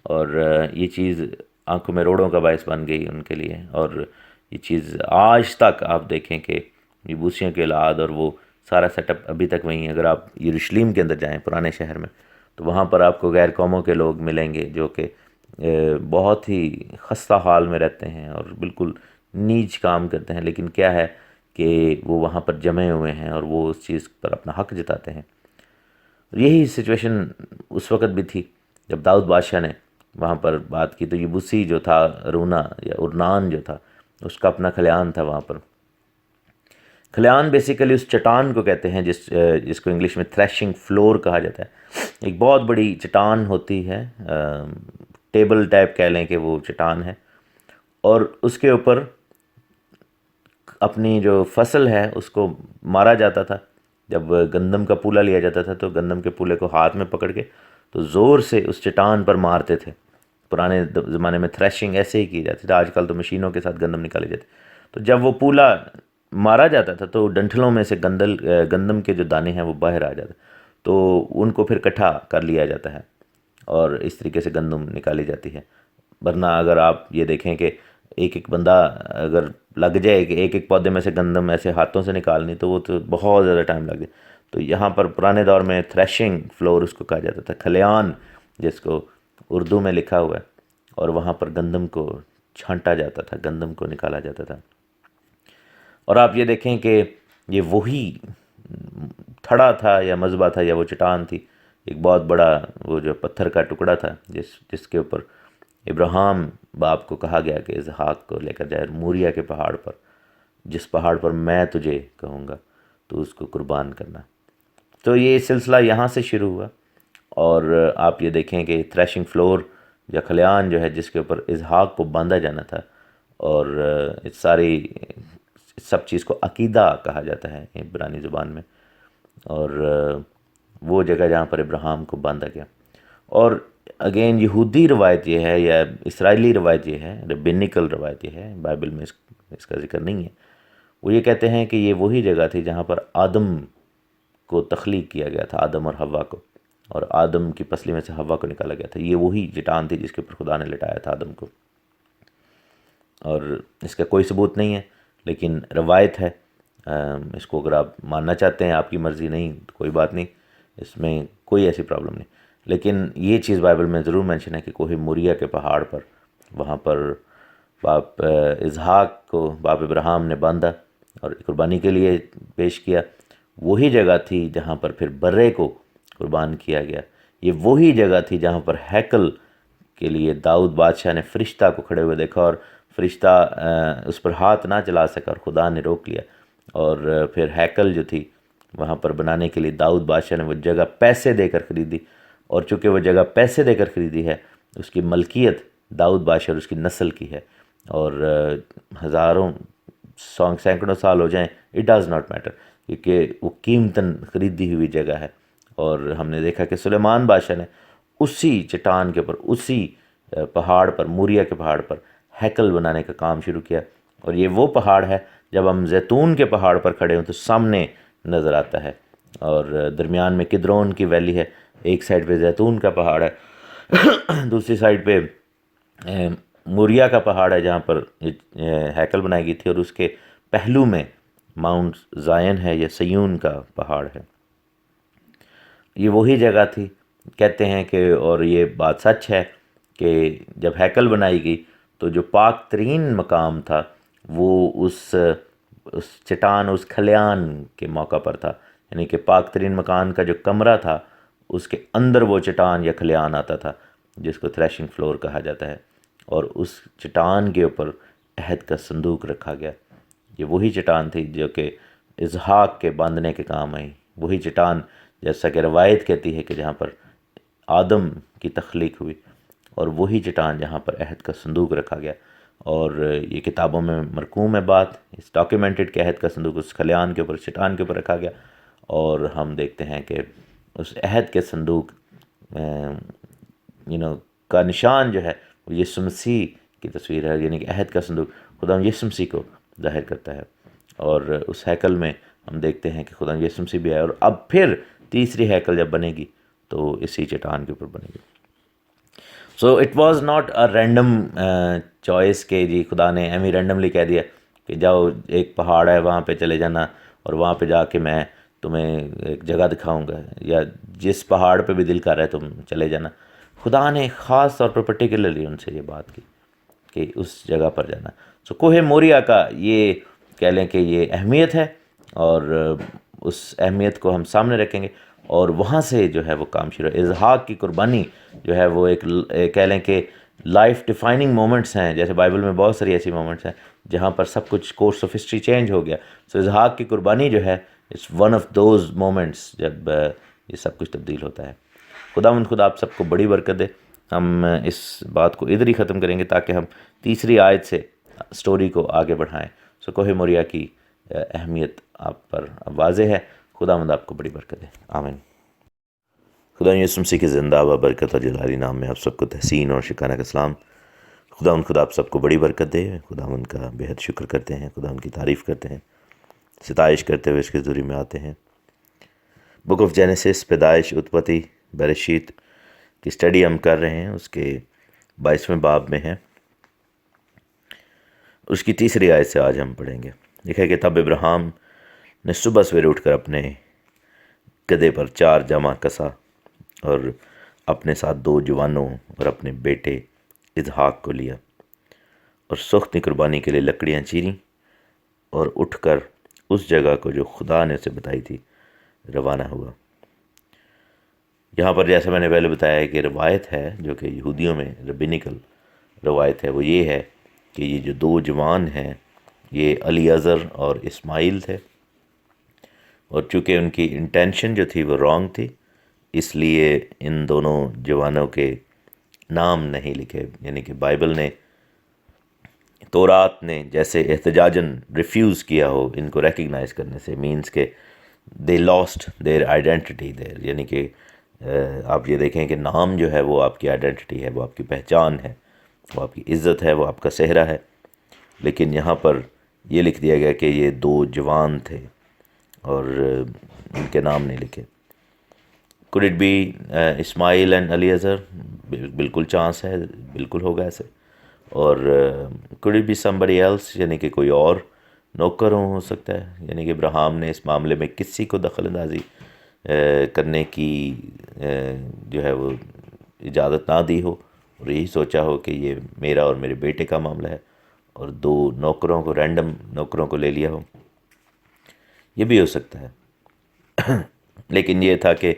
اور یہ چیز آنکھوں میں روڑوں کا باعث بن گئی ان کے لیے۔ اور یہ چیز آج تک آپ دیکھیں کہ یبوسیوں کے اولاد اور وہ سارا سیٹ اپ ابھی تک وہیں ہے۔ اگر آپ یروشلم کے اندر جائیں، پرانے شہر میں، تو وہاں پر آپ کو غیر قوموں کے لوگ ملیں گے جو کہ بہت ہی خستہ حال میں رہتے ہیں اور بالکل نیچ کام کرتے ہیں، لیکن کیا ہے کہ وہ وہاں پر جمے ہوئے ہیں اور وہ اس چیز پر اپنا حق جتاتے ہیں۔ یہی سچویشن اس وقت بھی تھی جب داؤد بادشاہ نے وہاں پر بات کی، تو یبوسی جو تھا، رونا یا ارنان جو تھا، اس کا اپنا کھلیان تھا وہاں پر۔ کھلیان بیسیکلی اس چٹان کو کہتے ہیں جس کو انگلش میں تھریشنگ فلور کہا جاتا ہے۔ ایک بہت بڑی چٹان ہوتی ہے، ٹیبل ٹائپ کہہ لیں کہ وہ چٹان ہے، اور اس کے اوپر اپنی جو فصل ہے اس کو مارا جاتا تھا۔ جب گندم کا پولا لیا جاتا تھا تو گندم کے پولے کو ہاتھ میں پکڑ کے تو زور سے اس چٹان پر مارتے تھے۔ پرانے زمانے میں تھریشنگ ایسے ہی کی جاتی تھی، آج کل تو مشینوں کے ساتھ گندم نکالے جاتے۔ تو جب وہ پولا مارا جاتا تھا تو ڈنٹلوں میں سے گندم کے جو دانے ہیں وہ باہر آ جاتے، تو ان کو پھر کٹھا کر لیا جاتا ہے اور اس طریقے سے گندم نکالی جاتی ہے۔ ورنہ اگر آپ یہ دیکھیں کہ ایک بندہ اگر لگ جائے کہ ایک پودے میں سے گندم ایسے ہاتھوں سے نکالنی، تو وہ تو بہت زیادہ ٹائم لگ جائے۔ تو یہاں پر پرانے دور میں تھریشنگ فلور اس کو کہا جاتا تھا، کھلیان جس کو اردو میں لکھا ہوا ہے، اور وہاں پر گندم کو چھانٹا جاتا تھا، گندم کو نکالا جاتا تھا۔ اور آپ یہ دیکھیں کہ یہ وہی تھڑا تھا یا مذبح تھا یا وہ چٹان تھی، ایک بہت بڑا وہ جو پتھر کا ٹکڑا تھا جس کے اوپر ابراہیم باپ کو کہا گیا کہ اسحاق کو لے کر جائے موریا کے پہاڑ پر، جس پہاڑ پر میں تجھے کہوں گا تو اس کو قربان کرنا۔ تو یہ سلسلہ یہاں سے شروع ہوا، اور آپ یہ دیکھیں کہ تھریشنگ فلور یا کھلیان جو ہے جس کے اوپر اسحاق کو باندھا جانا تھا، اور اس ساری سب چیز کو عقیدہ کہا جاتا ہے عبرانی زبان میں، اور وہ جگہ جہاں پر ابراہیم کو باندھا گیا۔ اور اگین یہودی روایت یہ ہے یا اسرائیلی روایت یہ ہے، ربینیکل روایت یہ ہے، بائبل میں اس کا ذکر نہیں ہے، وہ یہ کہتے ہیں کہ یہ وہی جگہ تھی جہاں پر آدم کو تخلیق کیا گیا تھا، آدم اور حوا کو، اور آدم کی پسلی میں سے حوا کو نکالا گیا تھا۔ یہ وہی چٹان تھی جس کے اوپر خدا نے لٹایا تھا آدم کو، اور اس کا کوئی ثبوت نہیں ہے لیکن روایت ہے۔ اس کو اگر آپ ماننا چاہتے ہیں، آپ کی مرضی، نہیں تو کوئی بات نہیں، اس میں کوئی ایسی پرابلم نہیں، لیکن یہ چیز بائبل میں ضرور مینشن ہے کہ کوہ موریا کے پہاڑ پر، وہاں پر باپ اسحاق کو باپ ابراہیم نے باندھا اور قربانی کے لیے پیش کیا۔ وہی جگہ تھی جہاں پر پھر برے کو قربان کیا گیا۔ یہ وہی جگہ تھی جہاں پر ہیکل کے لیے داؤد بادشاہ نے فرشتہ کو کھڑے ہوئے دیکھا، اور فرشتہ اس پر ہاتھ نہ چلا سکا اور خدا نے روک لیا، اور پھر ہیکل جو تھی وہاں پر بنانے کے لیے داؤد بادشاہ نے وہ جگہ پیسے دے کر خریدی، اور چونکہ وہ جگہ پیسے دے کر خریدی ہے، اس کی ملکیت داؤد بادشاہ اور اس کی نسل کی ہے، اور ہزاروں سینکڑوں سال ہو جائیں، اٹ ڈز ناٹ میٹر، کیونکہ وہ قیمتاً خریدی ہوئی جگہ ہے۔ اور ہم نے دیکھا کہ سلیمان بادشاہ نے اسی چٹان کے اوپر، اسی پہاڑ پر، موریا کے پہاڑ پر ہیکل بنانے کا کام شروع کیا، اور یہ وہ پہاڑ ہے جب ہم زیتون کے پہاڑ پر کھڑے ہوں تو سامنے نظر آتا ہے، اور درمیان میں کدرون کی ویلی ہے، ایک سائڈ پہ زیتون کا پہاڑ ہے، دوسری سائڈ پہ موریا کا پہاڑ ہے جہاں پر ہیکل بنائی گئی تھی، اور اس کے پہلو میں ماؤنٹ زائن ہے یا سیون کا پہاڑ ہے۔ یہ وہی جگہ تھی، کہتے ہیں کہ، اور یہ بات سچ ہے کہ جب ہیکل بنائی گئی تو جو پاک ترین مقام تھا وہ اس چٹان، اس کھلیان کے موقع پر تھا، یعنی کہ پاک ترین مکان کا جو کمرہ تھا اس کے اندر وہ چٹان یا کھلیان آتا تھا جس کو تھریشنگ فلور کہا جاتا ہے، اور اس چٹان کے اوپر عہد کا صندوق رکھا گیا۔ یہ وہی چٹان تھی جو کہ اسحاق کے باندھنے کے کام آئی، وہی چٹان جیسا کہ روایت کہتی ہے کہ جہاں پر آدم کی تخلیق ہوئی، اور وہی چٹان جہاں پر عہد کا صندوق رکھا گیا۔ اور یہ کتابوں میں مرقوم ہے بات، اس ڈاکیومنٹڈ کہ عہد کا صندوق اس کھلیان کے اوپر، چٹان کے اوپر رکھا گیا، اور ہم دیکھتے ہیں کہ اس عہد کے صندوق کا نشان جو ہے وہ یسوع مسیح کی تصویر ہے، یعنی کہ عہد کا صندوق خدا یسوع مسیح کو ظاہر کرتا ہے۔ اور اس ہیکل میں ہم دیکھتے ہیں کہ خدا یسوع مسیح بھی آئے، اور اب پھر تیسری ہیکل جب بنے گی تو اسی چٹان کے اوپر بنے گی۔ So it was not a random choice کہ جی خدا نے ایویں رینڈملی کہہ دیا کہ جاؤ ایک پہاڑ ہے وہاں پہ چلے جانا، اور وہاں پہ جا کے میں تمہیں ایک جگہ دکھاؤں گا، یا جس پہاڑ پہ بھی دل کر رہا ہے تم چلے جانا۔ خدا نے خاص طور پر پرٹیکولرلی ان سے یہ بات کی کہ اس جگہ پر جانا۔ سو کوہ موریہ کا یہ کہہ لیں کہ یہ اہمیت ہے، اور اس اہمیت کو ہم سامنے رکھیں گے، اور وہاں سے جو ہے وہ کام شروع ہے۔ اسحاق کی قربانی جو ہے وہ ایک کہہ لیں کہ لائف ڈیفائننگ مومنٹس ہیں، جیسے بائبل میں بہت ساری ایسی مومنٹس ہیں جہاں پر سب کچھ کورس آف ہسٹری چینج ہو گیا۔ سو اسحاق کی قربانی جو ہے it's one of those moments جب یہ سب کچھ تبدیل ہوتا ہے۔ خدا آپ سب کو بڑی برکت دے۔ ہم اس بات کو ادھر ہی ختم کریں گے تاکہ ہم تیسری آیت سے سٹوری کو آگے بڑھائیں۔ سو کوہ موریہ کی اہمیت آپ پر واضح ہے۔ خداوند آپ کو بڑی برکت دے، آمین۔ خدا یسوع مسیح کے زندہ و برکت اور جلالی نام میں آپ سب کو تحسین اور شکرانہ کا سلام۔ خدا آپ سب کو بڑی برکت دے۔ خدا ان کا بہت شکر کرتے ہیں، خدا ان کی تعریف کرتے ہیں، ستائش کرتے ہوئے اس کے ذریعے میں آتے ہیں۔ بک آف جینیسس، پیدائش، اتپتی، برشیت کی اسٹڈی ہم کر رہے ہیں، اس کے 22ویں باب میں ہیں، اس کی تیسری آیت سے آج ہم پڑھیں گے۔ لکھا ہے کہ تب ابراہیم نے صبح سویرے اٹھ کر اپنے گدھے پر 4 جامہ کسا، اور اپنے ساتھ 2 جوانوں اور اپنے بیٹے اسحاق کو لیا، اور سخت قربانی کے لیے لکڑیاں چیریں، اور اٹھ کر اس جگہ کو جو خدا نے اسے بتائی تھی روانہ ہوا۔ یہاں پر جیسے میں نے پہلے بتایا ہے کہ روایت ہے جو کہ یہودیوں میں ربینیکل روایت ہے، وہ یہ ہے کہ یہ جو 2 جوان ہیں یہ الیعزر اور اسماعیل تھے، اور چونکہ ان کی انٹینشن جو تھی وہ رانگ تھی، اس لیے ان دونوں جوانوں کے نام نہیں لکھے، یعنی کہ بائبل نے، تورات نے جیسے احتجاجاً ریفیوز کیا ہو ان کو ریکگنائز کرنے سے، مینس کہ دے لاسٹ دیر آئیڈینٹی دیر، یعنی کہ آپ یہ دیکھیں کہ نام جو ہے وہ آپ کی آئیڈینٹی ہے، وہ آپ کی پہچان ہے، وہ آپ کی عزت ہے، وہ آپ کا صحرا ہے، لیکن یہاں پر یہ لکھ دیا گیا کہ یہ 2 جوان تھے اور ان کے نام نہیں لکھے۔ could it be Ismail and Eliezer? بالکل چانس ہے، بالکل ہوگا ایسے۔ اور could it be somebody else؟ یعنی کہ کوئی اور نوکر ہو سکتا ہے، یعنی کہ ابراہیم نے اس معاملے میں کسی کو دخل اندازی کرنے کی جو ہے وہ اجازت نہ دی ہو، اور یہی سوچا ہو کہ یہ میرا اور میرے بیٹے کا معاملہ ہے، اور 2 نوکروں کو، رینڈم نوکروں کو لے لیا ہو، یہ بھی ہو سکتا ہے۔ لیکن یہ تھا کہ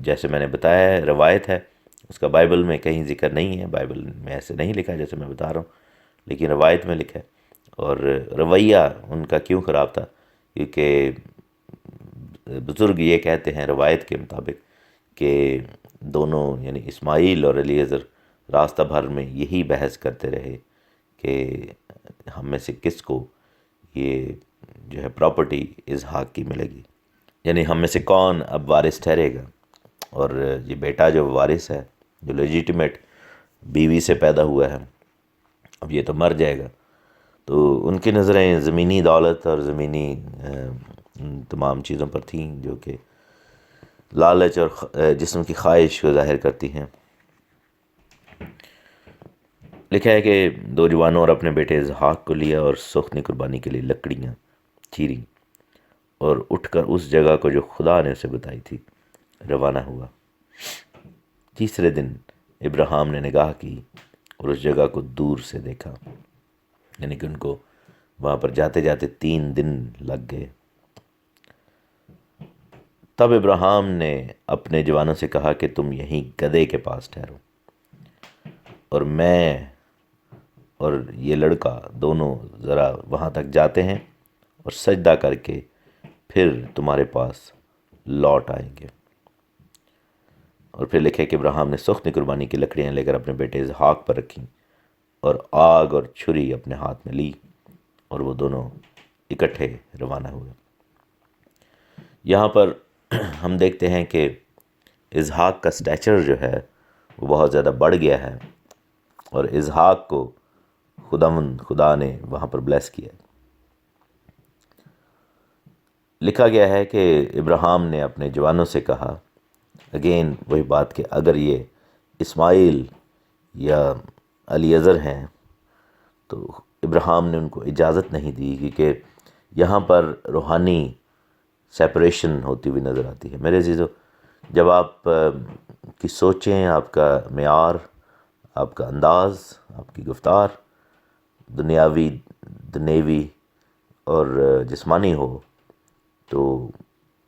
جیسے میں نے بتایا ہے، روایت ہے، اس کا بائبل میں کہیں ذکر نہیں ہے، بائبل میں ایسے نہیں لکھا جیسے میں بتا رہا ہوں، لیکن روایت میں لکھا ہے۔ اور رویہ ان کا کیوں خراب تھا؟ کیونکہ بزرگ یہ کہتے ہیں روایت کے مطابق کہ دونوں یعنی اسماعیل اور الیعزر راستہ بھر میں یہی بحث کرتے رہے کہ ہم میں سے کس کو یہ جو ہے پراپرٹی اسحاق کی ملے گی، یعنی ہم میں سے کون اب وارث ٹھہرے گا۔ اور یہ بیٹا جو وارث ہے، جو لیجیٹیمیٹ بیوی سے پیدا ہوا ہے، اب یہ تو مر جائے گا، تو ان کی نظریں زمینی دولت اور زمینی تمام چیزوں پر تھیں جو کہ لالچ اور جسم کی خواہش کو ظاہر کرتی ہیں۔ لکھا ہے کہ 2 جوانوں اور اپنے بیٹے اسحاق کو لیا، اور سخت قربانی کے لیے لکڑیاں چیریں، اور اٹھ کر اس جگہ کو جو خدا نے اسے بتائی تھی روانہ ہوا۔ تیسرے دن ابراہیم نے نگاہ کی اور اس جگہ کو دور سے دیکھا، یعنی کہ ان کو وہاں پر جاتے جاتے 3 دن لگ گئے۔ تب ابراہیم نے اپنے جوانوں سے کہا کہ تم یہیں گدھے کے پاس ٹھہرو، اور میں اور یہ لڑکا دونوں ذرا وہاں تک جاتے ہیں اور سجدہ کر کے پھر تمہارے پاس لوٹ آئیں گے۔ اور پھر لکھے کہ ابراہیم نے سخن قربانی کی لکڑیاں لے کر اپنے بیٹے اسحاق پر رکھیں اور آگ اور چھری اپنے ہاتھ میں لی، اور وہ دونوں اکٹھے روانہ ہوئے۔ یہاں پر ہم دیکھتے ہیں کہ اسحاق کا سٹیچر جو ہے وہ بہت زیادہ بڑھ گیا ہے، اور اسحاق کو خدا نے وہاں پر بلیس کیا۔ لکھا گیا ہے کہ ابراہیم نے اپنے جوانوں سے کہا، اگین وہی بات کہ اگر یہ اسماعیل یا الیعزر ہیں تو ابراہیم نے ان کو اجازت نہیں دی، کیونکہ یہاں پر روحانی سیپریشن ہوتی ہوئی نظر آتی ہے۔ میرے عزیزو، جب آپ کی سوچیں، آپ کا معیار، آپ کا انداز، آپ کی گفتار دنیوی اور جسمانی ہو، تو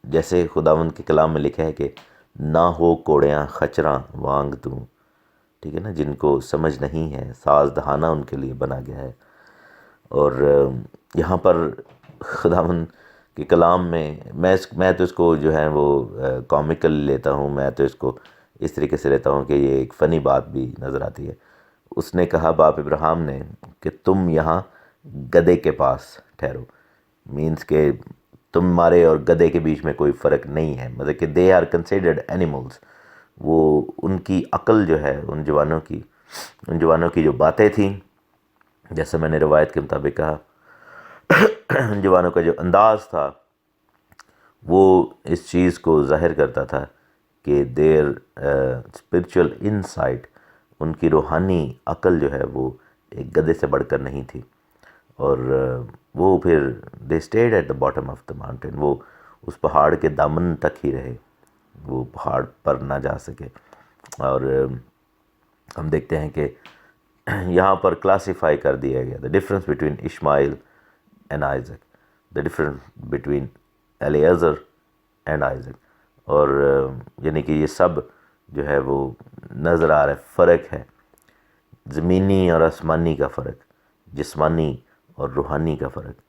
جیسے خداوند کے کلام میں لکھا ہے کہ نہ ہو کوڑیاں خچراں وانگ تو، ٹھیک ہے نا، جن کو سمجھ نہیں ہے، ساز دہانہ ان کے لیے بنا گیا ہے۔ اور یہاں پر خداوند کے کلام میں میں تو اس کو جو ہے وہ کامکل لیتا ہوں، میں تو اس کو اس طریقے سے لیتا ہوں کہ یہ ایک فنی بات بھی نظر آتی ہے۔ اس نے کہا، باپ ابراہیم نے، کہ تم یہاں گدھے کے پاس ٹھہرو، مینس کہ تمہارے اور گدھے کے بیچ میں کوئی فرق نہیں ہے، مطلب کہ دے آر کنسیڈرڈ اینیملز۔ وہ ان کی عقل جو ہے، ان جوانوں کی جو باتیں تھیں، جیسے میں نے روایت کے مطابق کہا، ان جوانوں کا جو انداز تھا وہ اس چیز کو ظاہر کرتا تھا کہ دیر اسپرچول انسائٹ، ان کی روحانی عقل جو ہے وہ ایک گدھے سے بڑھ کر نہیں تھی۔ اور وہ پھر they stayed at the bottom of the mountain, وہ اس پہاڑ کے دامن تک ہی رہے، وہ پہاڑ پر نہ جا سکے۔ اور ہم دیکھتے ہیں کہ یہاں پر کلاسیفائی کر دیا گیا، the difference between Ishmael and Isaac, the difference between Eliezer and Isaac, اور یعنی کہ یہ سب جو ہے وہ نظر آ رہا ہے، فرق ہے، زمینی اور آسمانی کا فرق، جسمانی اور روحانی کا فرق،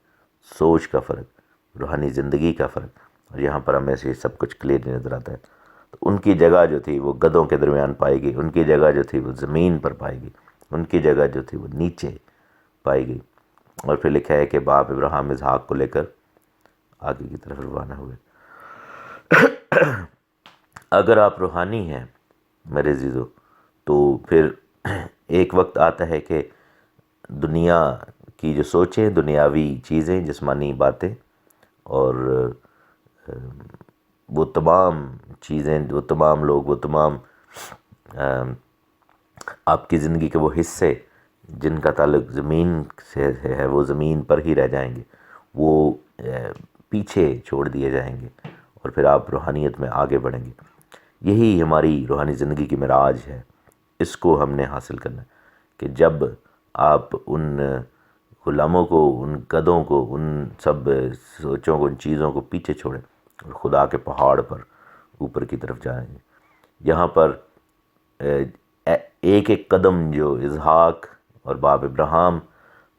سوچ کا فرق، روحانی زندگی کا فرق، اور یہاں پر ہمیں سے یہ سب کچھ کلیئر نظر آتا ہے۔ تو ان کی جگہ جو تھی وہ گدھوں کے درمیان پائی گئی، ان کی جگہ جو تھی وہ زمین پر پائی گئی، ان کی جگہ جو تھی وہ نیچے پائی گئی۔ اور پھر لکھا ہے کہ باپ ابراہیم اسحاق کو لے کر آگے کی طرف روانہ ہوئے۔ اگر آپ روحانی ہیں میرے عزیزو، تو پھر ایک وقت آتا ہے کہ دنیا کی جو سوچیں، دنیاوی چیزیں، جسمانی باتیں، اور وہ تمام چیزیں، وہ تمام لوگ، وہ تمام آپ کی زندگی کے وہ حصے جن کا تعلق زمین سے ہے، وہ زمین پر ہی رہ جائیں گے، وہ پیچھے چھوڑ دیے جائیں گے، اور پھر آپ روحانیت میں آگے بڑھیں گے۔ یہی ہماری روحانی زندگی کی معراج ہے، اس کو ہم نے حاصل کرنا ہے کہ جب آپ ان غلاموں کو، ان گدھوں کو، ان سب سوچوں کو، ان چیزوں کو پیچھے چھوڑیں اور خدا کے پہاڑ پر اوپر کی طرف جائیں گے۔ یہاں پر ایک ایک قدم جو اسحاق اور باپ ابراہیم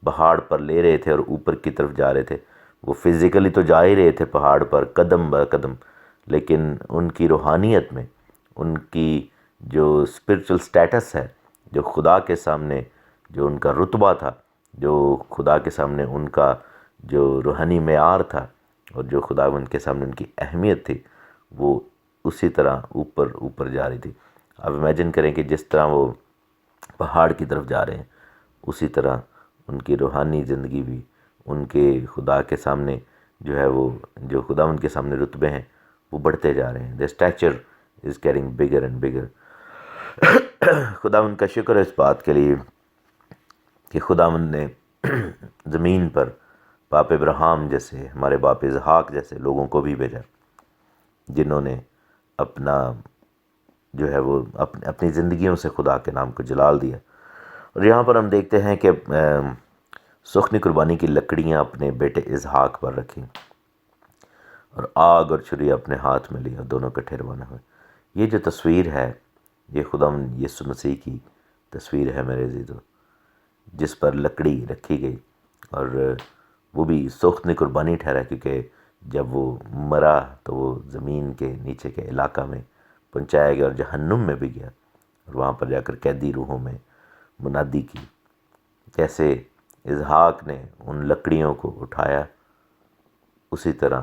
پہاڑ پر لے رہے تھے اور اوپر کی طرف جا رہے تھے، وہ فزیکلی تو جا ہی رہے تھے پہاڑ پر قدم بہ قدم، لیکن ان کی روحانیت میں، ان کی جو اسپرچل سٹیٹس ہے، جو خدا کے سامنے جو ان کا رتبہ تھا، جو خدا کے سامنے ان کا جو روحانی معیار تھا، اور جو خدا ان کے سامنے ان کی اہمیت تھی، وہ اسی طرح اوپر جا رہی تھی۔ آپ امیجن کریں کہ جس طرح وہ پہاڑ کی طرف جا رہے ہیں، اسی طرح ان کی روحانی زندگی بھی ان کے خدا کے سامنے جو ہے وہ، جو خدا ان کے سامنے رتبے ہیں، وہ بڑھتے جا رہے ہیں۔ the stature is getting bigger and bigger۔ خدا ان کا شکر ہے اس بات کے لیے کہ خداوند نے زمین پر باپ ابراہیم جیسے، ہمارے باپ اسحاق جیسے لوگوں کو بھی بھیجا، جنہوں نے اپنا جو ہے وہ اپنی زندگیوں سے خدا کے نام کو جلال دیا۔ اور یہاں پر ہم دیکھتے ہیں کہ سخنی قربانی کی لکڑیاں اپنے بیٹے اسحاق پر رکھیں، اور آگ اور چھری اپنے ہاتھ میں لی اور دونوں کٹھے روانہ ہوئے۔ یہ جو تصویر ہے یہ خداوند یسوع مسیح کی تصویر ہے میرے عزیزو، جس پر لکڑی رکھی گئی، اور وہ بھی سوختنی قربانی ٹھہرا، کیونکہ جب وہ مرا تو وہ زمین کے نیچے کے علاقہ میں پہنچایا گیا اور جہنم میں بھی گیا، اور وہاں پر جا کر قیدی روحوں میں منادی کی۔ جیسے اسحاق نے ان لکڑیوں کو اٹھایا، اسی طرح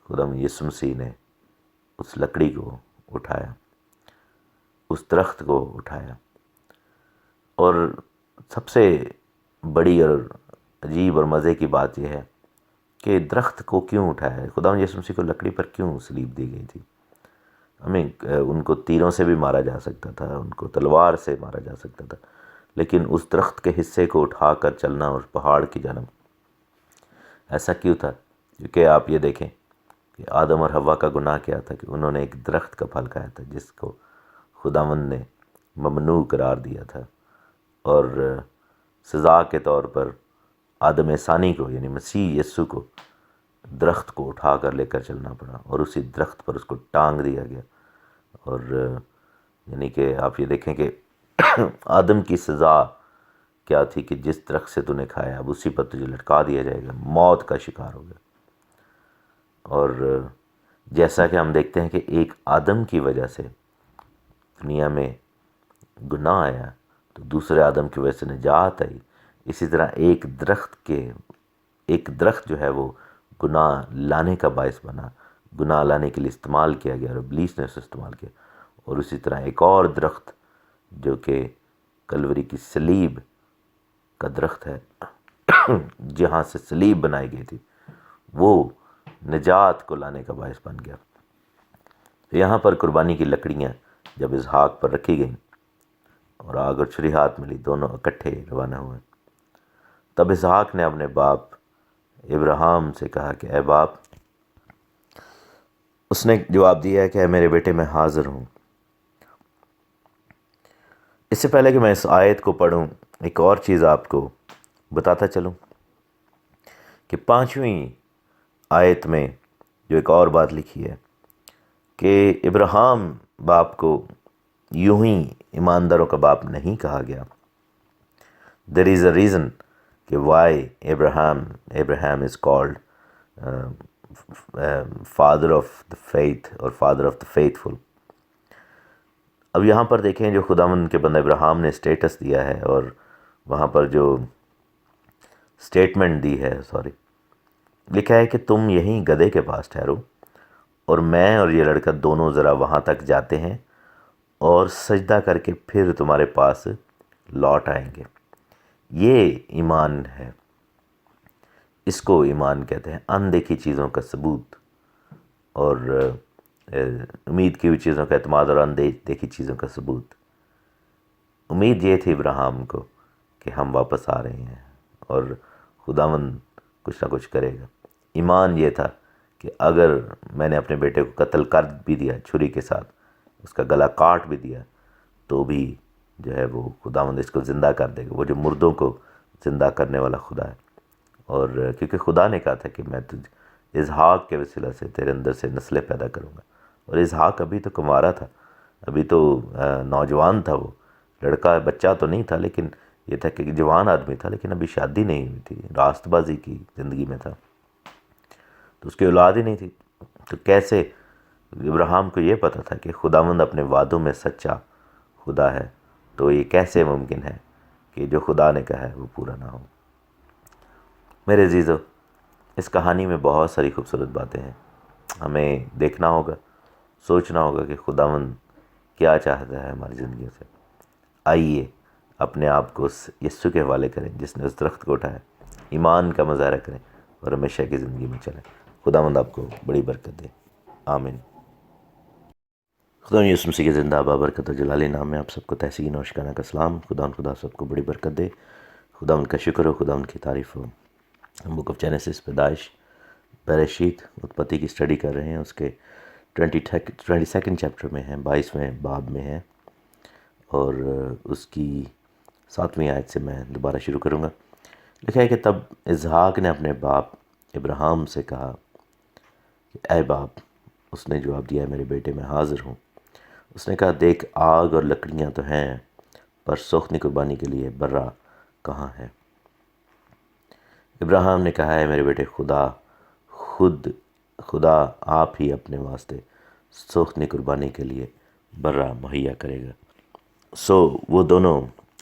خدا یسوع مسیح نے اس لکڑی کو اٹھایا، اس درخت کو اٹھایا۔ اور سب سے بڑی اور عجیب اور مزے کی بات یہ ہے کہ درخت کو کیوں اٹھایا ہے؟ خدا یسوع مسیح کو لکڑی پر کیوں صلیب دی گئی تھی؟ ہمیں ان کو تیروں سے بھی مارا جا سکتا تھا، ان کو تلوار سے مارا جا سکتا تھا، لیکن اس درخت کے حصے کو اٹھا کر چلنا اور پہاڑ کی جانب، ایسا کیوں تھا؟ کیونکہ آپ یہ دیکھیں کہ آدم اور حوا کا گناہ کیا تھا کہ انہوں نے ایک درخت کا پھل کھایا تھا جس کو خداوند نے ممنوع قرار دیا تھا، اور سزا کے طور پر آدم ثانی کو یعنی مسیح یسوع کو درخت کو اٹھا کر لے کر چلنا پڑا، اور اسی درخت پر اس کو ٹانگ دیا گیا۔ اور یعنی کہ آپ یہ دیکھیں کہ آدم کی سزا کیا تھی کہ جس درخت سے تو نے کھایا اب اسی پر تجھے لٹکا دیا جائے گا، موت کا شکار ہو گیا۔ اور جیسا کہ ہم دیکھتے ہیں کہ ایک آدم کی وجہ سے دنیا میں گناہ آیا تو دوسرے آدم کی وجہ سے نجات آئی، اسی طرح ایک درخت جو ہے وہ گناہ لانے کا باعث بنا، گناہ لانے کے لیے استعمال کیا گیا اور ابلیس نے اسے استعمال کیا۔ اور اسی طرح ایک اور درخت جو کہ کلوری کی صلیب کا درخت ہے جہاں سے صلیب بنائی گئی تھی، وہ نجات کو لانے کا باعث بن گیا۔ یہاں پر قربانی کی لکڑیاں جب اسحاق پر رکھی گئیں اور آگ اور چھری ہاتھ میں لی، دونوں اکٹھے روانہ ہوئے، تب اسحاق نے اپنے باپ ابراہیم سے کہا کہ اے باپ۔ اس نے جواب دیا ہے کہ اے میرے بیٹے میں حاضر ہوں۔ اس سے پہلے کہ میں اس آیت کو پڑھوں، ایک اور چیز آپ کو بتاتا چلوں کہ 5ویں آیت میں جو ایک اور بات لکھی ہے کہ ابراہیم باپ کو یوں ہی ایمانداروں کا باپ نہیں کہا گیا۔ There is a reason کہ why Abraham is called father of the faith اور father of the faithful۔ اب یہاں پر دیکھیں جو خداوند کے بندہ ابراہیم نے اسٹیٹس دیا ہے، اور وہاں پر جو اسٹیٹمنٹ دی ہے، لکھا ہے کہ تم یہیں گدھے کے پاس ٹھہرو، اور میں اور یہ لڑکا دونوں ذرا وہاں تک جاتے ہیں اور سجدہ کر کے پھر تمہارے پاس لوٹ آئیں گے۔ یہ ایمان ہے، اس کو ایمان کہتے ہیں، اندیکھی چیزوں کا ثبوت، اور امید کی ہوئی چیزوں کا اعتماد اور اندیکھی چیزوں کا ثبوت۔ امید یہ تھی ابراہیم کو کہ ہم واپس آ رہے ہیں اور خداوند کچھ نہ کچھ کرے گا۔ ایمان یہ تھا کہ اگر میں نے اپنے بیٹے کو قتل کر بھی دیا چھری کے ساتھ، اس کا گلا کاٹ بھی دیا، تو بھی جو ہے وہ خداوند اس کو زندہ کر دے گا، وہ جو مردوں کو زندہ کرنے والا خدا ہے۔ اور کیونکہ خدا نے کہا تھا کہ میں اسحاق کے وسیلہ سے تیرے اندر سے نسلیں پیدا کروں گا، اور اسحاق ابھی تو کنوارا تھا، ابھی تو نوجوان تھا، وہ لڑکا بچہ تو نہیں تھا، لیکن یہ تھا کہ جوان آدمی تھا، لیکن ابھی شادی نہیں ہوئی تھی، راست بازی کی زندگی میں تھا، تو اس کی اولاد ہی نہیں تھی۔ تو کیسے ابراہیم کو یہ پتہ تھا کہ خداوند اپنے وعدوں میں سچا خدا ہے، تو یہ کیسے ممکن ہے کہ جو خدا نے کہا ہے وہ پورا نہ ہو۔ میرے عزیزو، اس کہانی میں بہت ساری خوبصورت باتیں ہیں، ہمیں دیکھنا ہوگا، سوچنا ہوگا کہ خداوند کیا چاہتا ہے ہماری زندگیوں سے۔ آئیے اپنے آپ کو اس یسوع کے حوالے کریں جس نے اس درخت کو اٹھایا، ایمان کا مظاہرہ کریں اور ہمیشہ کی زندگی میں چلیں۔ خداوند آپ کو بڑی برکت دے، آمین۔ خدا یسوع مسیح کے زندہ بابرکت و جلالی نام میں آپ سب کو تحسین اور شکرانہ کا سلام۔ خدا سب کو بڑی برکت دے، خدا ان کا شکر ہو، خدا ان کی تعریف ہو۔ ہم بک آف جینیسس پیدائش، بریشیت، اتپتی کی اسٹڈی کر رہے ہیں، اس کے 22 چیپٹر میں ہیں، 22ویں باب میں ہیں، اور اس کی 7ویں آیت سے میں دوبارہ شروع کروں گا۔ لکھا ہے کہ تب اسحاق نے اپنے باپ ابراہیم سے کہا کہ اے باپ. اس نے جواب دیا میرے بیٹے میں حاضر ہوں. اس نے کہا دیکھ آگ اور لکڑیاں تو ہیں پر سوختنی قربانی کے لیے برا کہاں ہے؟ ابراہیم نے کہا ہے میرے بیٹے خدا آپ ہی اپنے واسطے سوختنی قربانی کے لیے برا مہیا کرے گا. سو وہ دونوں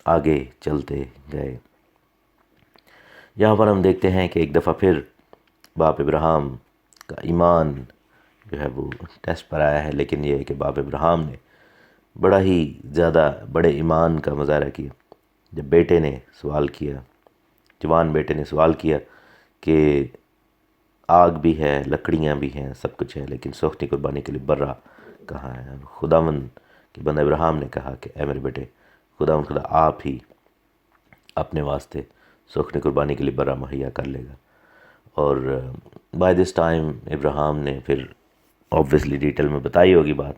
آگے چلتے گئے. یہاں پر ہم دیکھتے ہیں کہ ایک دفعہ پھر باپ ابراہیم کا ایمان جو ہے وہ ٹیسٹ پر آیا ہے، لیکن یہ ہے کہ باپ ابراہیم نے بڑا ہی زیادہ بڑے ایمان کا مظاہرہ کیا. جب بیٹے نے سوال کیا، جوان بیٹے نے سوال کیا کہ آگ بھی ہے، لکڑیاں بھی ہیں، سب کچھ ہے، لیکن سوختنی قربانی کے لیے برا کہاں ہے؟ خداوند کے بندہ ابراہیم نے کہا کہ اے میرے بیٹے خدا آپ ہی اپنے واسطے سوختنی قربانی کے لیے برا مہیا کر لے گا. اور بائی دس ٹائم ابراہیم نے پھر آبویسلی ڈیٹیل میں بتائی ہوگی بات،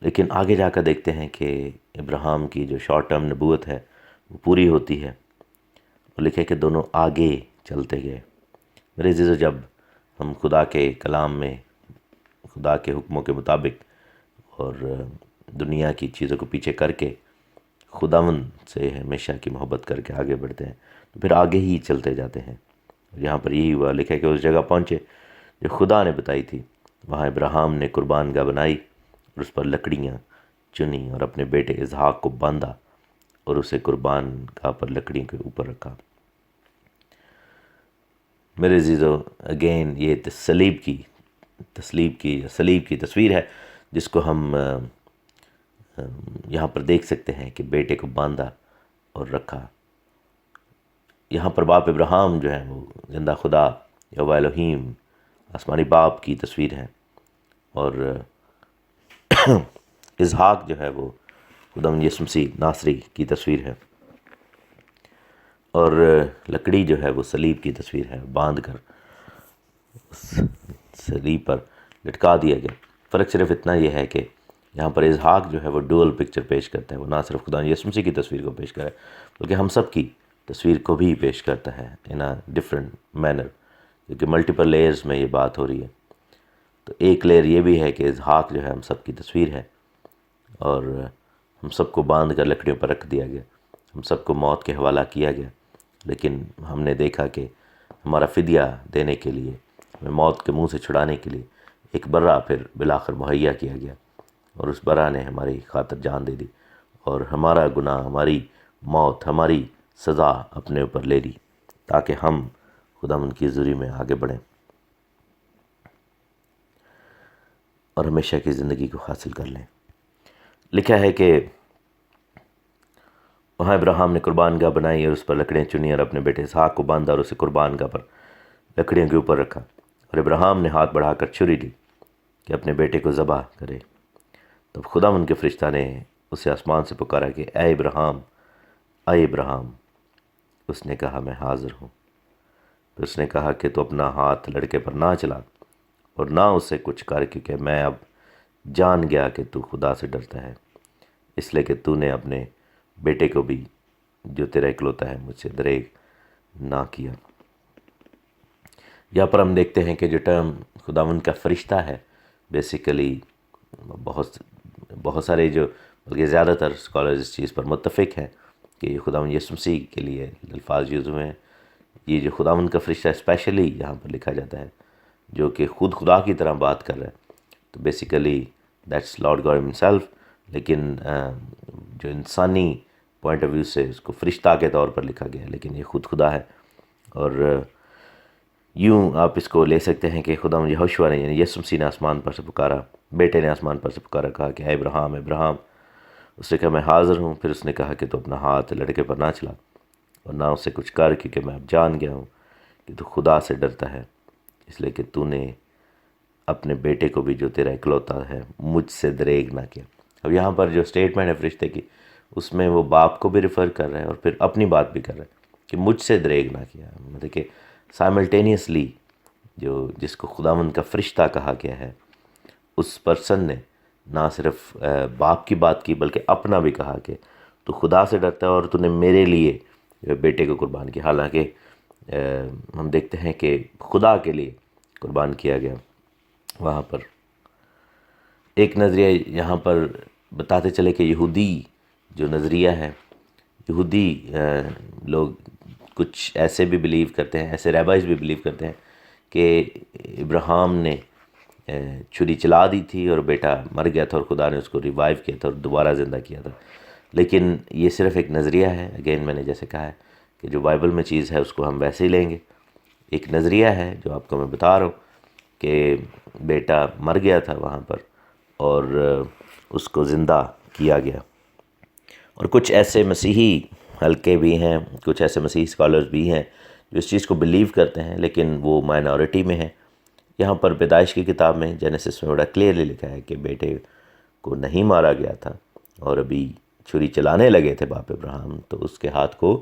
لیکن آگے جا کر دیکھتے ہیں کہ ابراہیم کی جو شارٹ ٹرم نبوت ہے وہ پوری ہوتی ہے. وہ لکھے کہ دونوں آگے چلتے گئے. میرے عزیزو، جب ہم خدا کے کلام میں خدا کے حکموں کے مطابق اور دنیا کی چیزوں کو پیچھے کر کے خداوند سے ہمیشہ کی محبت کر کے آگے بڑھتے ہیں تو پھر آگے ہی چلتے جاتے ہیں. یہاں پر یہی ہوا، لکھا ہے کہ اس جگہ پہنچے جو خدا نے بتائی تھی. وہاں ابراہیم نے قربان گاہ بنائی اور اس پر لکڑیاں چنی اور اپنے بیٹے اسحاق کو باندھا اور اسے قربان گاہ پر لکڑیوں کے اوپر رکھا. میرے عزیزو، اگین یہ صلیب کی تصویر ہے جس کو ہم یہاں پر دیکھ سکتے ہیں کہ بیٹے کو باندھا اور رکھا. یہاں پر باپ ابراہیم جو ہے وہ زندہ خدا یہوہ الہیم آسمانی باپ کی تصویر ہے، اور اسحاق جو ہے وہ خداوند یسوع مسیح ناصری کی تصویر ہے، اور لکڑی جو ہے وہ صلیب کی تصویر ہے، باندھ کر صلیب پر لٹکا دیا گیا. فرق صرف اتنا یہ ہے کہ یہاں پر اسحاق جو ہے وہ ڈوئل پکچر پیش کرتا ہے. وہ نہ صرف خدا یسوع مسیح کی تصویر کو پیش کرے بلکہ ہم سب کی تصویر کو بھی پیش کرتا ہے ان اے ڈفرینٹ مینر، کیونکہ ملٹیپل لیئرز میں یہ بات ہو رہی ہے. تو ایک لیئر یہ بھی ہے کہ اسحاق جو ہے ہم سب کی تصویر ہے، اور ہم سب کو باندھ کر لکڑیوں پر رکھ دیا گیا، ہم سب کو موت کے حوالہ کیا گیا. لیکن ہم نے دیکھا کہ ہمارا فدیہ دینے کے لیے، ہمیں موت کے منہ سے چھڑانے کے لیے ایک برا پھر بالآخر مہیا کیا گیا، اور اس برا نے ہماری خاطر جان دے دی اور ہمارا گناہ، ہماری موت، ہماری سزا اپنے اوپر لے لی تاکہ ہم خداوند کی حضوری میں آگے بڑھیں اور ہمیشہ کی زندگی کو حاصل کر لیں. لکھا ہے کہ وہاں ابراہیم نے قربان گاہ بنائی اور اس پر لکڑیاں چنی اور اپنے بیٹے اسحاق کو باندھا اور اسے قربان گاہ پر لکڑیوں کے اوپر رکھا. اور ابراہیم نے ہاتھ بڑھا کر چھری لی کہ اپنے بیٹے کو ذبح کرے. تب خداوند کے فرشتہ نے اسے آسمان سے پکارا کہ اے ابراہیم، اے ابراہیم. اس نے کہا میں حاضر ہوں. پھر اس نے کہا کہ تو اپنا ہاتھ لڑکے پر نہ چلا اور نہ اسے کچھ کر، کیونکہ میں اب جان گیا کہ تو خدا سے ڈرتا ہے، اس لیے کہ تو نے اپنے بیٹے کو بھی جو تیرا اکلوتا ہے مجھ سے دریغ نہ کیا. یہاں پر ہم دیکھتے ہیں کہ جو ٹرم خداوند کا فرشتہ ہے، بیسیکلی بہت سارے جو بلکہ زیادہ تر اسکالرز اس چیز پر متفق ہیں کہ یہ خداوند یسوع مسیح کے لیے الفاظ یوز ہوئے ہیں. یہ جو خداوند کا فرشتہ اسپیشلی یہاں پر لکھا جاتا ہے جو کہ خود خدا کی طرح بات کر رہا ہے، تو basically that's lord God himself. لیکن جو انسانی پوائنٹ آف ویو سے اس کو فرشتہ کے طور پر لکھا گیا ہے، لیکن یہ خود خدا ہے. اور یوں آپ اس کو لے سکتے ہیں کہ خداوند یہوشوا نے یعنی یسوع مسیح نے آسمان پر سے پکارا، بیٹے نے آسمان پر سے پکارا، کہا کہ اے ابراہیم، ابراہیم. اس نے کہا میں حاضر ہوں. پھر اس نے کہا کہ تو اپنا ہاتھ لڑکے پر نہ چلا اور نہ اسے کچھ کر، کیونکہ میں اب جان گیا ہوں کہ تو خدا سے ڈرتا ہے، اس لیے کہ تو نے اپنے بیٹے کو بھی جو تیرا اکلوتا ہے مجھ سے دریغ نہ کیا. اب یہاں پر جو اسٹیٹمنٹ ہے فرشتے کی، اس میں وہ باپ کو بھی ریفر کر رہے ہیں اور پھر اپنی بات بھی کر رہے ہیں کہ مجھ سے دریغ نہ کیا. مطلب کہ سائملٹینیسلی جس کو خداوند کا فرشتہ کہا گیا ہے، اس پرسن نے نہ صرف باپ کی بات کی بلکہ اپنا بھی کہا کہ تو خدا سے ڈرتا ہے اور تو نے میرے لیے بیٹے کو قربان کیا. حالانکہ ہم دیکھتے ہیں کہ خدا کے لیے قربان کیا گیا، وہاں پر ایک نظریہ یہاں پر بتاتے چلے کہ یہودی جو نظریہ ہے، یہودی لوگ کچھ ایسے بھی بلیو کرتے ہیں، ایسے ریبائز بھی بلیو کرتے ہیں کہ ابراہیم نے چھری چلا دی تھی اور بیٹا مر گیا تھا اور خدا نے اس کو ریوائیو کیا تھا اور دوبارہ زندہ کیا تھا. لیکن یہ صرف ایک نظریہ ہے. اگین میں نے جیسے کہا ہے کہ جو بائبل میں چیز ہے اس کو ہم ویسے ہی لیں گے. ایک نظریہ ہے جو آپ کو میں بتا رہا ہوں کہ بیٹا مر گیا تھا وہاں پر اور اس کو زندہ کیا گیا. اور کچھ ایسے مسیحی حلقے بھی ہیں، کچھ ایسے مسیحی اسکالرز بھی ہیں جو اس چیز کو بلیو کرتے ہیں، لیکن وہ مائنورٹی میں ہیں. یہاں پر پیدائش کی کتاب میں جینیسس میں بڑا کلیئرلی لکھا ہے کہ بیٹے کو نہیں مارا گیا تھا اور ابھی چھری چلانے لگے تھے باپ ابراہیم تو اس کے ہاتھ کو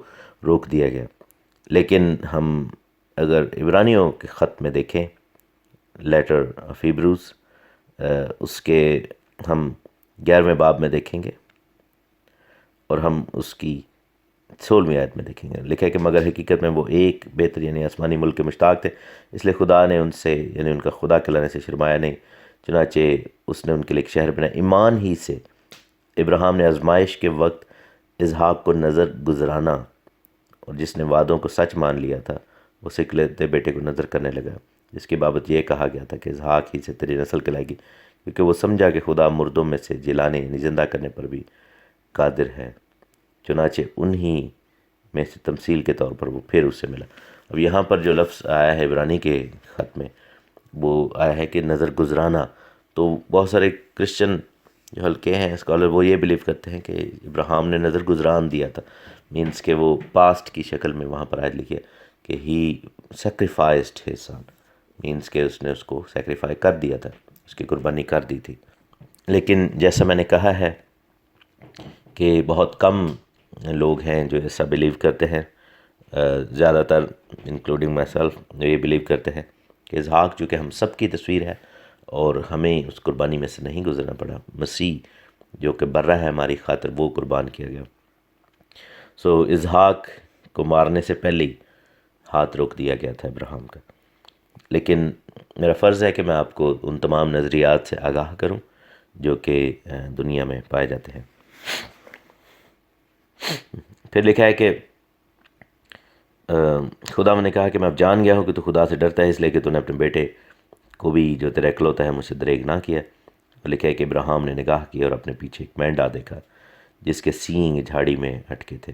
روک دیا گیا. لیکن ہم اگر عبرانیوں کے خط میں دیکھیں، لیٹر آف ہیبروز، اس کے ہم 11ویں باب میں دیکھیں گے اور ہم اس کی 16ویں آیت میں دیکھیں گے. لکھا ہے کہ مگر حقیقت میں وہ ایک بہتر یعنی آسمانی ملک کے مشتاق تھے، اس لیے خدا نے ان سے یعنی ان کا خدا کہلانے سے شرمایا نہیں، چنانچہ اس نے ان کے لیے ایک شہر بنایا. ایمان ہی سے ابراہیم نے آزمائش کے وقت اسحاق کو نظر گزرانا، اور جس نے وعدوں کو سچ مان لیا تھا وہ سکلتے بیٹے کو نظر کرنے لگا، جس کی بابت یہ کہا گیا تھا کہ اسحاق ہی سے تیری نسل کہلائے گی، کیونکہ وہ سمجھا کہ خدا مردوں میں سے جلانے یعنی زندہ کرنے پر بھی قادر ہے. چنانچہ انہی میں سے تمثیل کے طور پر وہ پھر اس سے ملا. اب یہاں پر جو لفظ آیا ہے عبرانی کے خط میں وہ آیا ہے کہ نظر گزرانا. تو بہت سارے کرسچن جو حلقے ہیں اسکالر وہ یہ بلیو کرتے ہیں کہ ابراہیم نے نظر گزران دیا تھا، مینس کہ وہ پاسٹ کی شکل میں وہاں پر آیت لکھی ہے کہ ہی سیکریفائزڈ ہز سن، مینس کہ اس نے اس کو سیکریفائی کر دیا تھا، اس کی قربانی کر دی تھی. لیکن جیسا میں نے کہا ہے کہ بہت کم لوگ ہیں جو ایسا بلیو کرتے ہیں. زیادہ تر انکلوڈنگ مائی سیلف یہ بلیو کرتے ہیں کہ اسحاق چونکہ ہم سب کی تصویر ہے اور ہمیں اس قربانی میں سے نہیں گزرنا پڑا، مسیح جو کہ برہ ہے ہماری خاطر وہ قربان کیا گیا. سو اسحاق کو مارنے سے پہلے ہی ہاتھ روک دیا گیا تھا ابراہیم کا. لیکن میرا فرض ہے کہ میں آپ کو ان تمام نظریات سے آگاہ کروں جو کہ دنیا میں پائے جاتے ہیں. پھر لکھا ہے کہ خدا نے کہا کہ میں اب جان گیا ہوں کہ تو خدا سے ڈرتا ہے، اس لیے کہ تو نے اپنے بیٹے کو بھی جو تیرا اکلوتا ہے مجھ سے دریغ نہ کیا. اور لکھا ہے کہ ابراہیم نے نگاہ کی اور اپنے پیچھے ایک مینڈا دیکھا جس کے سینگ جھاڑی میں اٹکے تھے،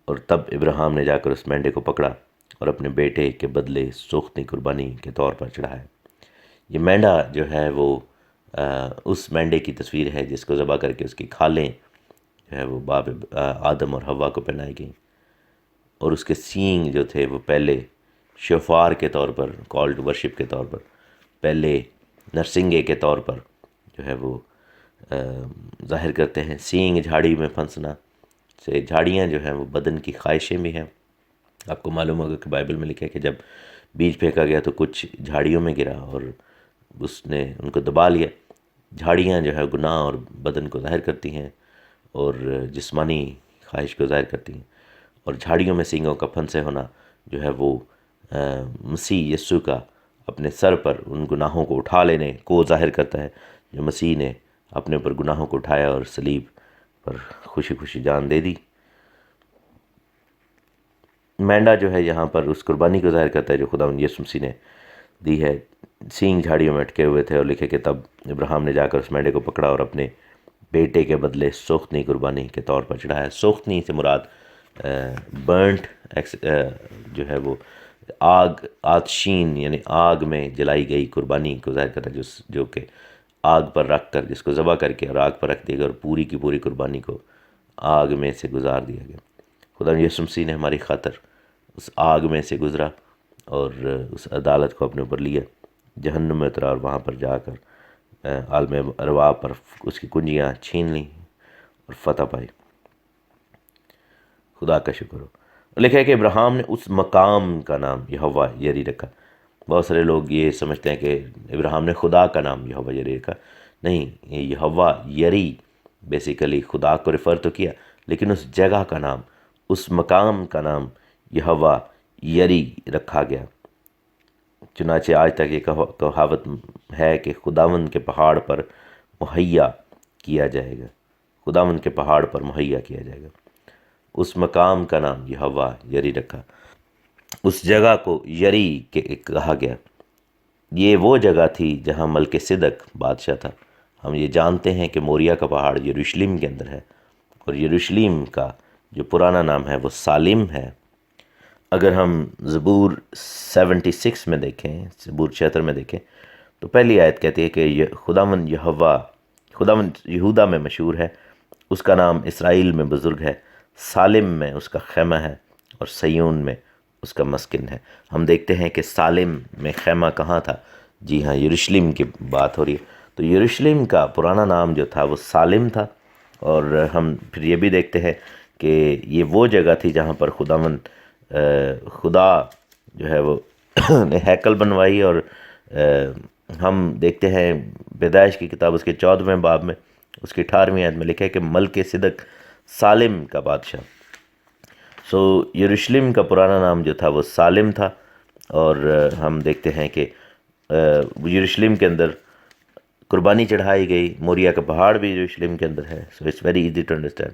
اور تب ابراہیم نے جا کر اس مینڈے کو پکڑا اور اپنے بیٹے کے بدلے سوختنی قربانی کے طور پر چڑھایا. یہ مینڈا جو ہے وہ اس مینڈے کی تصویر ہے جس کو ذبح کر کے اس کی کھالیں جو ہے وہ باپ آدم اور حوا کو پہنائی گئیں، اور اس کے سینگ جو تھے وہ پہلے شفار کے طور پر، کال ٹو ورشپ کے طور پر، پہلے نرسنگے کے طور پر جو ہے وہ ظاہر کرتے ہیں. سینگ جھاڑی میں پھنسنا سے، جھاڑیاں جو ہیں وہ بدن کی خواہشیں بھی ہیں. آپ کو معلوم ہوگا کہ بائبل میں لکھا ہے کہ جب بیج پھینکا گیا تو کچھ جھاڑیوں میں گرا اور اس نے ان کو دبا لیا. جھاڑیاں جو ہے گناہ اور بدن کو ظاہر کرتی ہیں اور جسمانی خواہش کو ظاہر کرتی ہیں، اور جھاڑیوں میں سینگوں کا پھنسے ہونا جو ہے وہ مسیح یسوع کا اپنے سر پر ان گناہوں کو اٹھا لینے کو ظاہر کرتا ہے، جو مسیح نے اپنے اوپر گناہوں کو اٹھایا اور صلیب پر خوشی خوشی جان دے دی. مینڈا جو ہے یہاں پر اس قربانی کو ظاہر کرتا ہے جو خدا یسوع مسیح نے دی ہے. سینگ جھاڑیوں میں اٹکے ہوئے تھے، اور لکھے کہ تب ابراہیم نے جا کر اس مینڈے کو پکڑا اور اپنے بیٹے کے بدلے سوختنی قربانی کے طور پر چڑھایا. سوختنی سے مراد برنٹ جو ہے وہ آگ، آتشین یعنی آگ میں جلائی گئی قربانی کو ظاہر کرتا ہے، جو کہ آگ پر رکھ کر، جس کو ذبح کر کے اور آگ پر رکھ دیا گیا اور پوری کی پوری قربانی کو آگ میں سے گزار دیا گیا. خدا یسوع مسیح نے ہماری خاطر اس آگ میں سے گزرا اور اس عدالت کو اپنے اوپر لیا، جہنم میں اترا اور وہاں پر جا کر عالم ارواح پر اس کی کنجیاں چھین لیں اور فتح پائی. خدا کا شکر ہو. لکھا ہے کہ ابراہیم نے اس مقام کا نام یہوہ یری رکھا. بہت سارے لوگ یہ سمجھتے ہیں کہ ابراہیم نے خدا کا نام یہوہ یری رکھا. نہیں، یہ یہوہ یری بیسیکلی خدا کو ریفر تو کیا، لیکن اس جگہ کا نام، اس مقام کا نام یہوہ یری رکھا گیا. چنانچہ آج تک یہ کہاوت ہے کہ خداوند کے پہاڑ پر مہیا کیا جائے گا، خداوند کے پہاڑ پر مہیا کیا جائے گا۔ اس مقام کا نام یہوہ یری رکھا، اس جگہ کو یری کہا گیا۔ یہ وہ جگہ تھی جہاں ملک صدق بادشاہ تھا۔ ہم یہ جانتے ہیں کہ موریہ کا پہاڑ یروشلم کے اندر ہے، اور یروشلم کا جو پرانا نام ہے وہ سالم ہے۔ اگر ہم زبور 76 میں دیکھیں، زبور 76 میں دیکھیں تو پہلی آیت کہتی ہے کہ خداوند یہوہ، خداوند یہودا میں مشہور ہے، اس کا نام اسرائیل میں بزرگ ہے، سالم میں اس کا خیمہ ہے اور سیون میں اس کا مسکن ہے۔ ہم دیکھتے ہیں کہ سالم میں خیمہ کہاں تھا؟ جی ہاں، یروشلم کی بات ہو رہی ہے۔ تو یروشلم کا پرانا نام جو تھا وہ سالم تھا، اور ہم پھر یہ بھی دیکھتے ہیں کہ یہ وہ جگہ تھی جہاں پر خدا جو ہے وہ نے ہیکل بنوائی، اور ہم دیکھتے ہیں پیدائش کی کتاب اس کے 14ویں باب میں اس کی 18ویں آیت میں لکھا ہے کہ ملک صدق سالم کا بادشاہ۔ یروشلم کا پرانا نام جو تھا وہ سالم تھا، اور ہم دیکھتے ہیں کہ یروشلم کے اندر قربانی چڑھائی گئی۔ موریہ کا پہاڑ بھی یروشلم کے اندر ہے، so it's very easy to understand.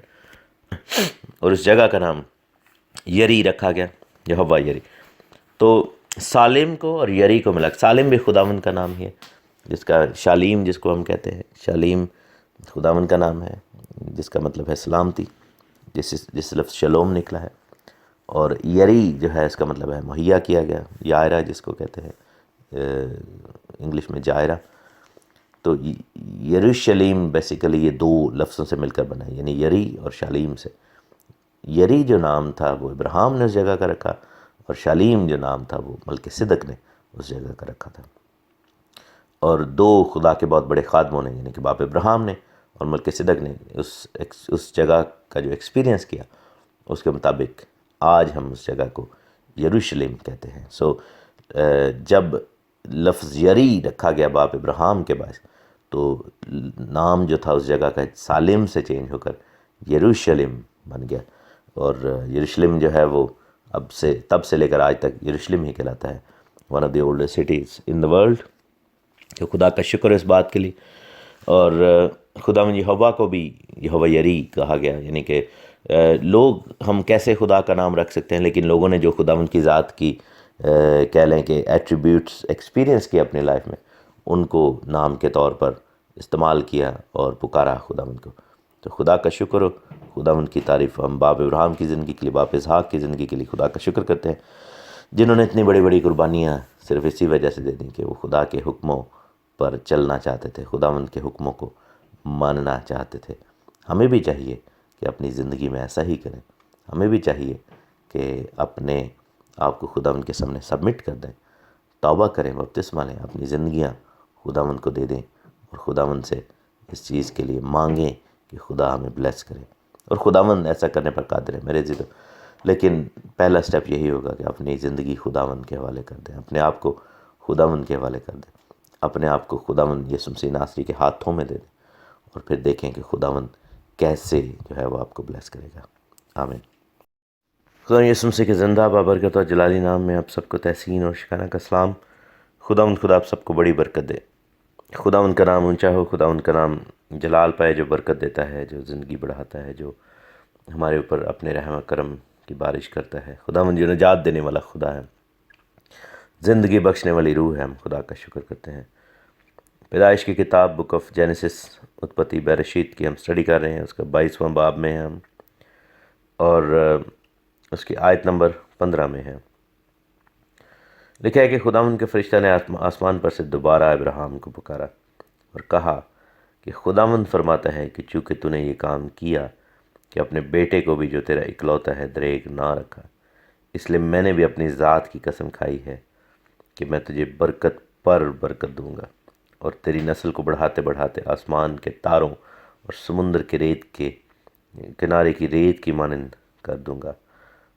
اور اس جگہ کا نام یری رکھا گیا، یہوہ یری۔ تو سالم کو اور یری کو ملا، سالم بھی خداوند کا نام ہی ہے، جس کا شالیم جس کو ہم کہتے ہیں، شالیم خداوند کا نام ہے، جس کا مطلب ہے سلامتی، جس لفظ شلوم نکلا ہے۔ اور یری جو ہے اس کا مطلب ہے مہیا کیا گیا، یائرہ جس کو کہتے ہیں انگلش میں جائرہ۔ تو یروشلم بیسیکلی یہ دو لفظوں سے مل کر بنا ہے، یعنی یری اور شالیم سے۔ یری جو نام تھا وہ ابراہیم نے اس جگہ کا رکھا، اور شالیم جو نام تھا وہ ملک صدق نے اس جگہ کا رکھا تھا۔ اور دو خدا کے بہت بڑے خادموں نے، یعنی کہ باپ ابراہیم نے اور ملک صدق نے اس جگہ کا جو ایکسپیرینس کیا، اس کے مطابق آج ہم اس جگہ کو یروشلم کہتے ہیں۔ جب لفظ یری رکھا گیا باپ ابراہیم کے باعث، تو نام جو تھا اس جگہ کا سالم سے چینج ہو کر یروشلم بن گیا، اور یروشلم جو ہے وہ تب سے لے کر آج تک یروشلم ہی کہلاتا ہے، one of the oldest cities in the world. تو خدا کا شکر ہے اس بات کے لیے۔ اور خداوند یہوہ کو بھی یہوہ یری کہا گیا، یعنی کہ لوگ ہم کیسے خدا کا نام رکھ سکتے ہیں، لیکن لوگوں نے جو خداوند کی ذات کی کہہ لیں کہ ایٹریبیوٹس ایکسپیرینس کیا اپنی لائف میں، ان کو نام کے طور پر استعمال کیا اور پکارا خداوند کو۔ تو خدا کا شکر ہو، خداوند کی تعریف ہم باپ ابراہیم کی زندگی کے لیے، باپ اسحاق کی زندگی کے لیے خدا کا شکر کرتے ہیں، جنہوں نے اتنی بڑی بڑی قربانیاں صرف اسی وجہ سے دے دیں کہ وہ خدا کے حکموں پر چلنا چاہتے تھے، خداوند کے حکموں کو ماننا چاہتے تھے۔ ہمیں بھی چاہیے کہ اپنی زندگی میں ایسا ہی کریں، ہمیں بھی چاہیے کہ اپنے آپ کو خداوند کے سامنے سبمٹ کر دیں، توبہ کریں، بپتسمہ لیں، اپنی زندگیاں خداوند کو دے دیں، اور خداوند سے اس چیز کے لیے مانگیں کہ خدا ہمیں بلیس کرے۔ اور خداوند ایسا کرنے پر قادر ہے میرے عزیزو، لیکن پہلا سٹیپ یہی ہوگا کہ اپنی زندگی خداوند کے حوالے کر دیں، اپنے آپ کو خداوند کے حوالے کر دیں، اپنے آپ کو خداوند یسوع مسیح ناصری کے ہاتھوں میں دے دیں، اور پھر دیکھیں کہ خداوند کیسے جو ہے وہ آپ کو بلیس کرے گا۔ آمین۔ خدا یسوع مسیح کے زندہ بابرکت اور جلالی نام میں آپ سب کو تحسین اور شکرانہ کا سلام۔ خداوند خدا آپ سب کو بڑی برکت دے، خداوند کا نام اونچا ہو، خداوند کا نام جلال پائے، جو برکت دیتا ہے، جو زندگی بڑھاتا ہے، جو ہمارے اوپر اپنے رحم و کرم کی بارش کرتا ہے۔ خداوند جو نجات دینے والا خدا ہے، زندگی بخشنے والی روح ہے، ہم خدا کا شکر کرتے ہیں۔ پیدائش کی کتاب بک آف جینیسس، اتپتی برشید کی ہم سٹڈی کر رہے ہیں، اس کا 22واں باب میں ہیں ہم، اور اس کی آیت نمبر 15 میں ہے۔ لکھا ہے کہ خداوند کے فرشتہ نے آسمان پر سے دوبارہ ابراہیم کو پکارا اور کہا کہ خداوند فرماتا ہے کہ چونکہ تو نے یہ کام کیا کہ اپنے بیٹے کو بھی جو تیرا اکلوتا ہے دریغ نہ رکھا، اس لیے میں نے بھی اپنی ذات کی قسم کھائی ہے کہ میں تجھے برکت پر برکت دوں گا، اور تیری نسل کو بڑھاتے بڑھاتے آسمان کے تاروں اور سمندر کے ریت کے کنارے کی ریت کی مانند کر دوں گا،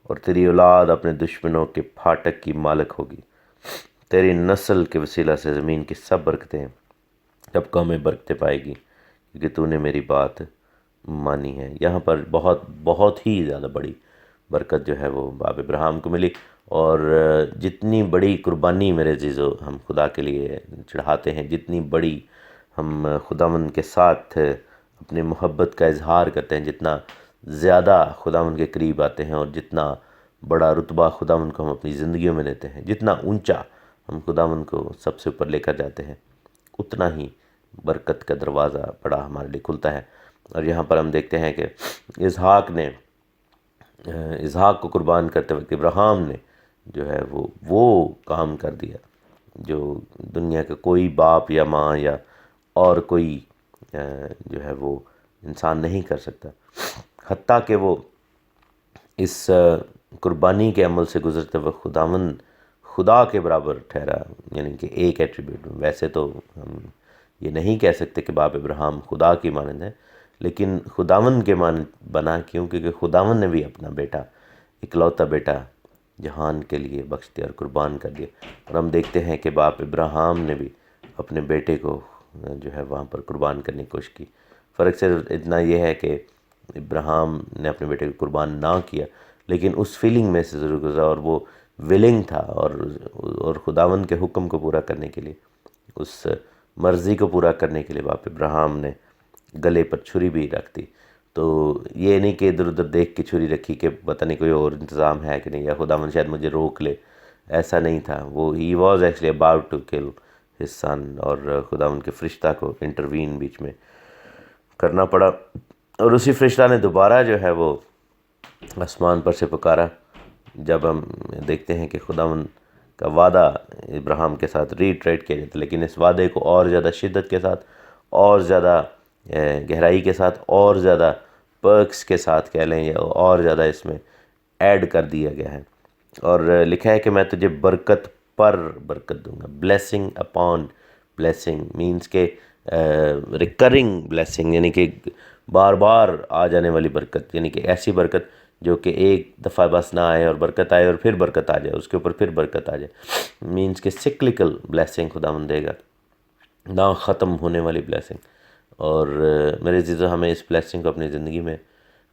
اور تیری اولاد اپنے دشمنوں کے پھاٹک کی مالک ہوگی۔ تیری نسل کے وسیلہ سے زمین کی سب برکتیں اب قومیں برکتیں پائے گی، کیونکہ تو نے میری بات مانی ہے۔ یہاں پر بہت ہی زیادہ بڑی برکت جو ہے وہ باپ ابراہیم کو ملی، اور جتنی بڑی قربانی میرے عزیزو ہم خدا کے لیے چڑھاتے ہیں، جتنی بڑی ہم خداوند کے ساتھ اپنے محبت کا اظہار کرتے ہیں، جتنا زیادہ خداوند کے قریب آتے ہیں، اور جتنا بڑا رتبہ خداوند کو ہم اپنی زندگیوں میں دیتے ہیں، جتنا اونچا ہم خداوند کو سب سے اوپر لے کر جاتے ہیں، اتنا ہی برکت کا دروازہ بڑا ہمارے لیے کھلتا ہے۔ اور یہاں پر ہم دیکھتے ہیں کہ اسحاق کو قربان کرتے وقت ابراہیم نے جو ہے وہ کام کر دیا جو دنیا کا کوئی باپ یا ماں یا اور کوئی جو ہے وہ انسان نہیں کر سکتا، حتیٰ کہ وہ اس قربانی کے عمل سے گزرتے وقت خدا کے برابر ٹھہرا، یعنی کہ ایک ایٹریبیوٹ۔ ویسے تو ہم یہ نہیں کہہ سکتے کہ باپ ابراہیم خدا کی مانند ہے، لیکن خداوند کے مانند بنا، کیونکہ خداوند نے بھی اپنا بیٹا، اکلوتا بیٹا جہان کے لیے بخش دیا اور قربان کر دیا۔ اور ہم دیکھتے ہیں کہ باپ ابراہیم نے بھی اپنے بیٹے کو جو ہے وہاں پر قربان کرنے کی کوشش کی۔ فرق صرف اتنا یہ ہے کہ ابراہیم نے اپنے بیٹے کو قربان نہ کیا، لیکن اس فیلنگ میں سے ضرور گزرا، اور وہ ولنگ تھا، اور خداوند کے حکم کو پورا کرنے کے لیے، اس مرضی کو پورا کرنے کے لیے باپ ابراہیم نے گلے پر چھری بھی رکھ دی۔ تو یہ نہیں کہ ادھر ادھر دیکھ کے چھری رکھی کہ پتہ نہیں کوئی اور انتظام ہے کہ نہیں، یا خداوند شاید مجھے روک لے، ایسا نہیں تھا۔ وہ he was actually about to kill his son, اور خداوند کے فرشتہ کو انٹروین بیچ میں کرنا پڑا، اور اسی فرشتہ نے دوبارہ جو ہے وہ آسمان پر سے پکارا، جب ہم دیکھتے ہیں کہ خداوند کا وعدہ ابراہیم کے ساتھ ریٹریٹ کیا جاتا ہے، لیکن اس وعدے کو اور زیادہ شدت کے ساتھ، اور زیادہ گہرائی کے ساتھ، اور زیادہ پرکس کے ساتھ کہہ لیں، یا اور زیادہ اس میں ایڈ کر دیا گیا ہے، اور لکھا ہے کہ میں تجھے برکت پر برکت دوں گا۔ بلیسنگ اپون بلیسنگ مینس کہ ریکرنگ بلیسنگ، یعنی کہ بار بار آ جانے والی برکت، یعنی کہ ایسی برکت جو کہ ایک دفعہ بس نہ آئے اور برکت آئے اور پھر برکت آ جائے، اس کے اوپر پھر برکت آ جائے، مینس کہ سکلکل بلیسنگ خداوند دے گا، نہ ختم ہونے والی بلیسنگ۔ اور میرے عزیزو، ہمیں اس بلیسنگ کو اپنی زندگی میں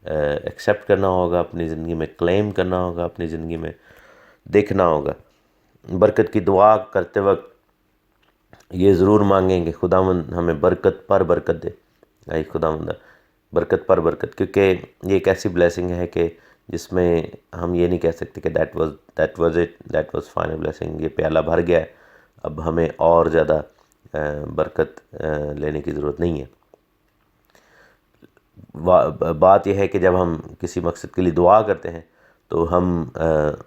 ایکسیپٹ کرنا ہوگا، اپنی زندگی میں کلیم کرنا ہوگا، اپنی زندگی میں دیکھنا ہوگا۔ برکت کی دعا کرتے وقت یہ ضرور مانگیں کہ خداوند ہمیں برکت پر برکت دے، اے خداوند برکت پر برکت، کیونکہ یہ ایک ایسی بلیسنگ ہے کہ جس میں ہم یہ نہیں کہہ سکتے کہ دیٹ واز فائنل بلیسنگ، یہ پیالہ بھر گیا ہے، اب ہمیں اور زیادہ برکت لینے کی ضرورت نہیں ہے۔ بات یہ ہے کہ جب ہم کسی مقصد کے لیے دعا کرتے ہیں تو ہم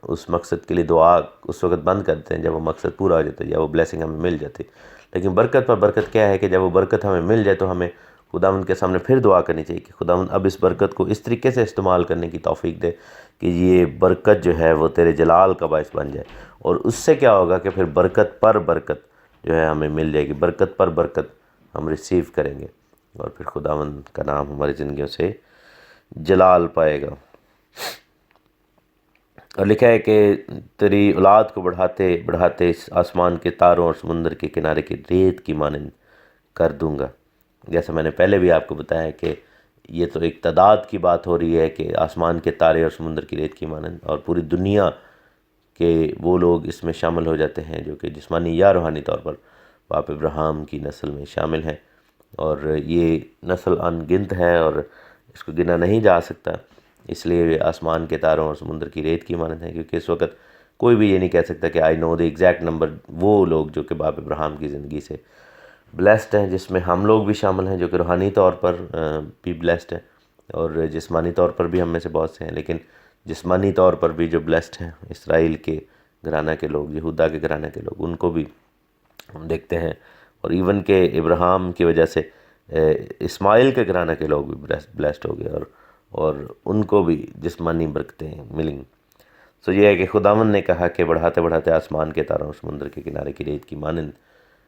اس مقصد کے لیے دعا اس وقت بند کرتے ہیں جب وہ مقصد پورا ہو جاتا ہے یا وہ بلیسنگ ہمیں مل جاتی ہے۔ لیکن برکت پر برکت کیا ہے کہ جب وہ برکت ہمیں مل جائے تو ہمیں خداوند کے سامنے پھر دعا کرنی چاہیے کہ خداوند اب اس برکت کو اس طریقے سے استعمال کرنے کی توفیق دے کہ یہ برکت جو ہے وہ تیرے جلال کا باعث بن جائے، اور اس سے کیا ہوگا کہ پھر برکت پر برکت جو ہے ہمیں مل جائے گی، برکت پر برکت ہم ریسیو کریں گے، اور پھر خداوند کا نام ہماری زندگیوں سے جلال پائے گا۔ اور لکھا ہے کہ تیری اولاد کو بڑھاتے بڑھاتے اس آسمان کے تاروں اور سمندر کے کنارے کی ریت کی مانند کر دوں گا۔ جیسا میں نے پہلے بھی آپ کو بتایا کہ یہ تو ایک تعداد کی بات ہو رہی ہے کہ آسمان کے تارے اور سمندر کی ریت کی مانند، اور پوری دنیا کے وہ لوگ اس میں شامل ہو جاتے ہیں جو کہ جسمانی یا روحانی طور پر باپ ابراہیم کی نسل میں شامل ہیں، اور یہ نسل ان گنت ہے اور اس کو گنا نہیں جا سکتا، اس لیے آسمان کے تاروں اور سمندر کی ریت کی مانند ہے، کیونکہ اس وقت کوئی بھی یہ نہیں کہہ سکتا کہ آئی نو دی ایگزیکٹ نمبر۔ وہ لوگ جو کہ باپ ابراہیم کی زندگی سے بلیسڈ ہیں، جس میں ہم لوگ بھی شامل ہیں جو کہ روحانی طور پر بھی بلیسڈ ہیں، اور جسمانی طور پر بھی ہم میں سے بہت سے ہیں، لیکن جسمانی طور پر بھی جو بلیسڈ ہیں اسرائیل کے گھرانہ کے لوگ، یہودا کے گھرانہ کے لوگ، ان کو بھی ہم دیکھتے ہیں، اور ایون کہ ابراہیم کی وجہ سے اسماعیل کے گھرانہ کے لوگ بھی بلیسڈ ہو گئے، اور ان کو بھی جسمانی برکتیں ملیں۔ سو یہ ہے کہ خداوند نے کہا کہ بڑھاتے بڑھاتے آسمان کے تاروں اور سمندر کے کنارے کی ریت کی مانند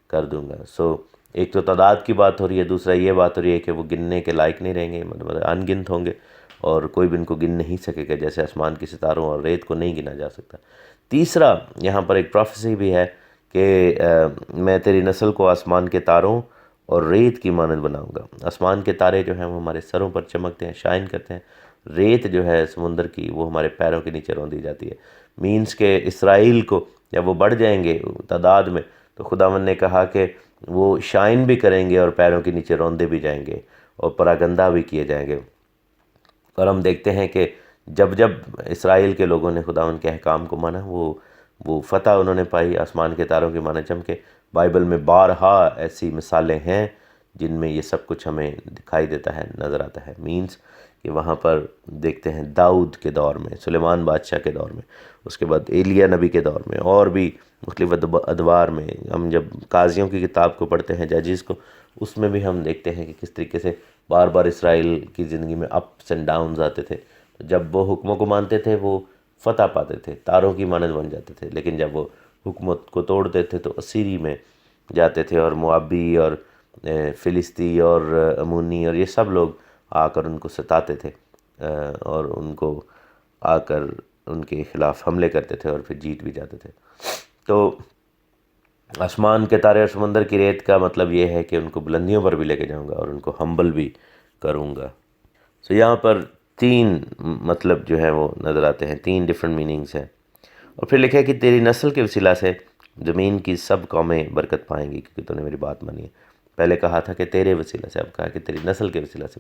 کر دوں گا۔ سو ایک تو تعداد کی بات ہو رہی ہے، دوسرا یہ بات ہو رہی ہے کہ وہ گننے کے لائق نہیں رہیں گے، مطلب ان گنت ہوں گے، اور کوئی بھی ان کو گن نہیں سکے گا، جیسے آسمان کی ستاروں اور ریت کو نہیں گنا جا سکتا۔ تیسرا یہاں پر ایک پروفیسی بھی ہے کہ میں تیری نسل کو آسمان کے تاروں اور ریت کی مانند بناؤں گا۔ آسمان کے تارے جو ہیں وہ ہمارے سروں پر چمکتے ہیں، شائن کرتے ہیں، ریت جو ہے سمندر کی وہ ہمارے پیروں کے نیچے رون دی جاتی ہے. مینس کہ اسرائیل کو جب وہ بڑھ جائیں گے تعداد میں تو خداوند نے کہا کہ وہ شائن بھی کریں گے اور پیروں کے نیچے روندے بھی جائیں گے اور پراگندہ بھی کیے جائیں گے. اور ہم دیکھتے ہیں کہ جب جب اسرائیل کے لوگوں نے خداوند کے احکام کو مانا وہ فتح انہوں نے پائی آسمان کے تاروں کی مانند چمکے. بائبل میں بارہا ایسی مثالیں ہیں جن میں یہ سب کچھ ہمیں دکھائی دیتا ہے، نظر آتا ہے. مینس کہ وہاں پر دیکھتے ہیں داؤد کے دور میں، سلیمان بادشاہ کے دور میں، اس کے بعد ایلیا نبی کے دور میں، اور بھی مختلف ادوار میں. ہم جب قاضیوں کی کتاب کو پڑھتے ہیں، ججز کو، اس میں بھی ہم دیکھتے ہیں کہ کس طریقے سے بار بار اسرائیل کی زندگی میں اپس اینڈ ڈاؤنز آتے تھے. جب وہ حکموں کو مانتے تھے وہ فتح پاتے تھے، تاروں کی مانند بن جاتے تھے، لیکن جب وہ حکومت کو توڑتے تھے تو اسیری میں جاتے تھے، اور موابی اور فلسطی اور امونی اور یہ سب لوگ آ کر ان کو ستاتے تھے اور ان کو آ کر ان کے خلاف حملے کرتے تھے اور پھر جیت بھی جاتے تھے. تو آسمان کے تارے اور سمندر کی ریت کا مطلب یہ ہے کہ ان کو بلندیوں پر بھی لے کے جاؤں گا اور ان کو ہمبل بھی کروں گا. یہاں پر 3 مطلب جو ہے وہ نظر آتے ہیں، 3 ڈیفرنٹ میننگز ہیں. اور پھر لکھا ہے کہ تیری نسل کے وسیلہ سے زمین کی سب قومیں برکت پائیں گی کیونکہ تو نے میری بات مانی ہے. پہلے کہا تھا کہ تیرے وسیلہ سے، اب کہا کہ تیری نسل کے وسیلہ سے.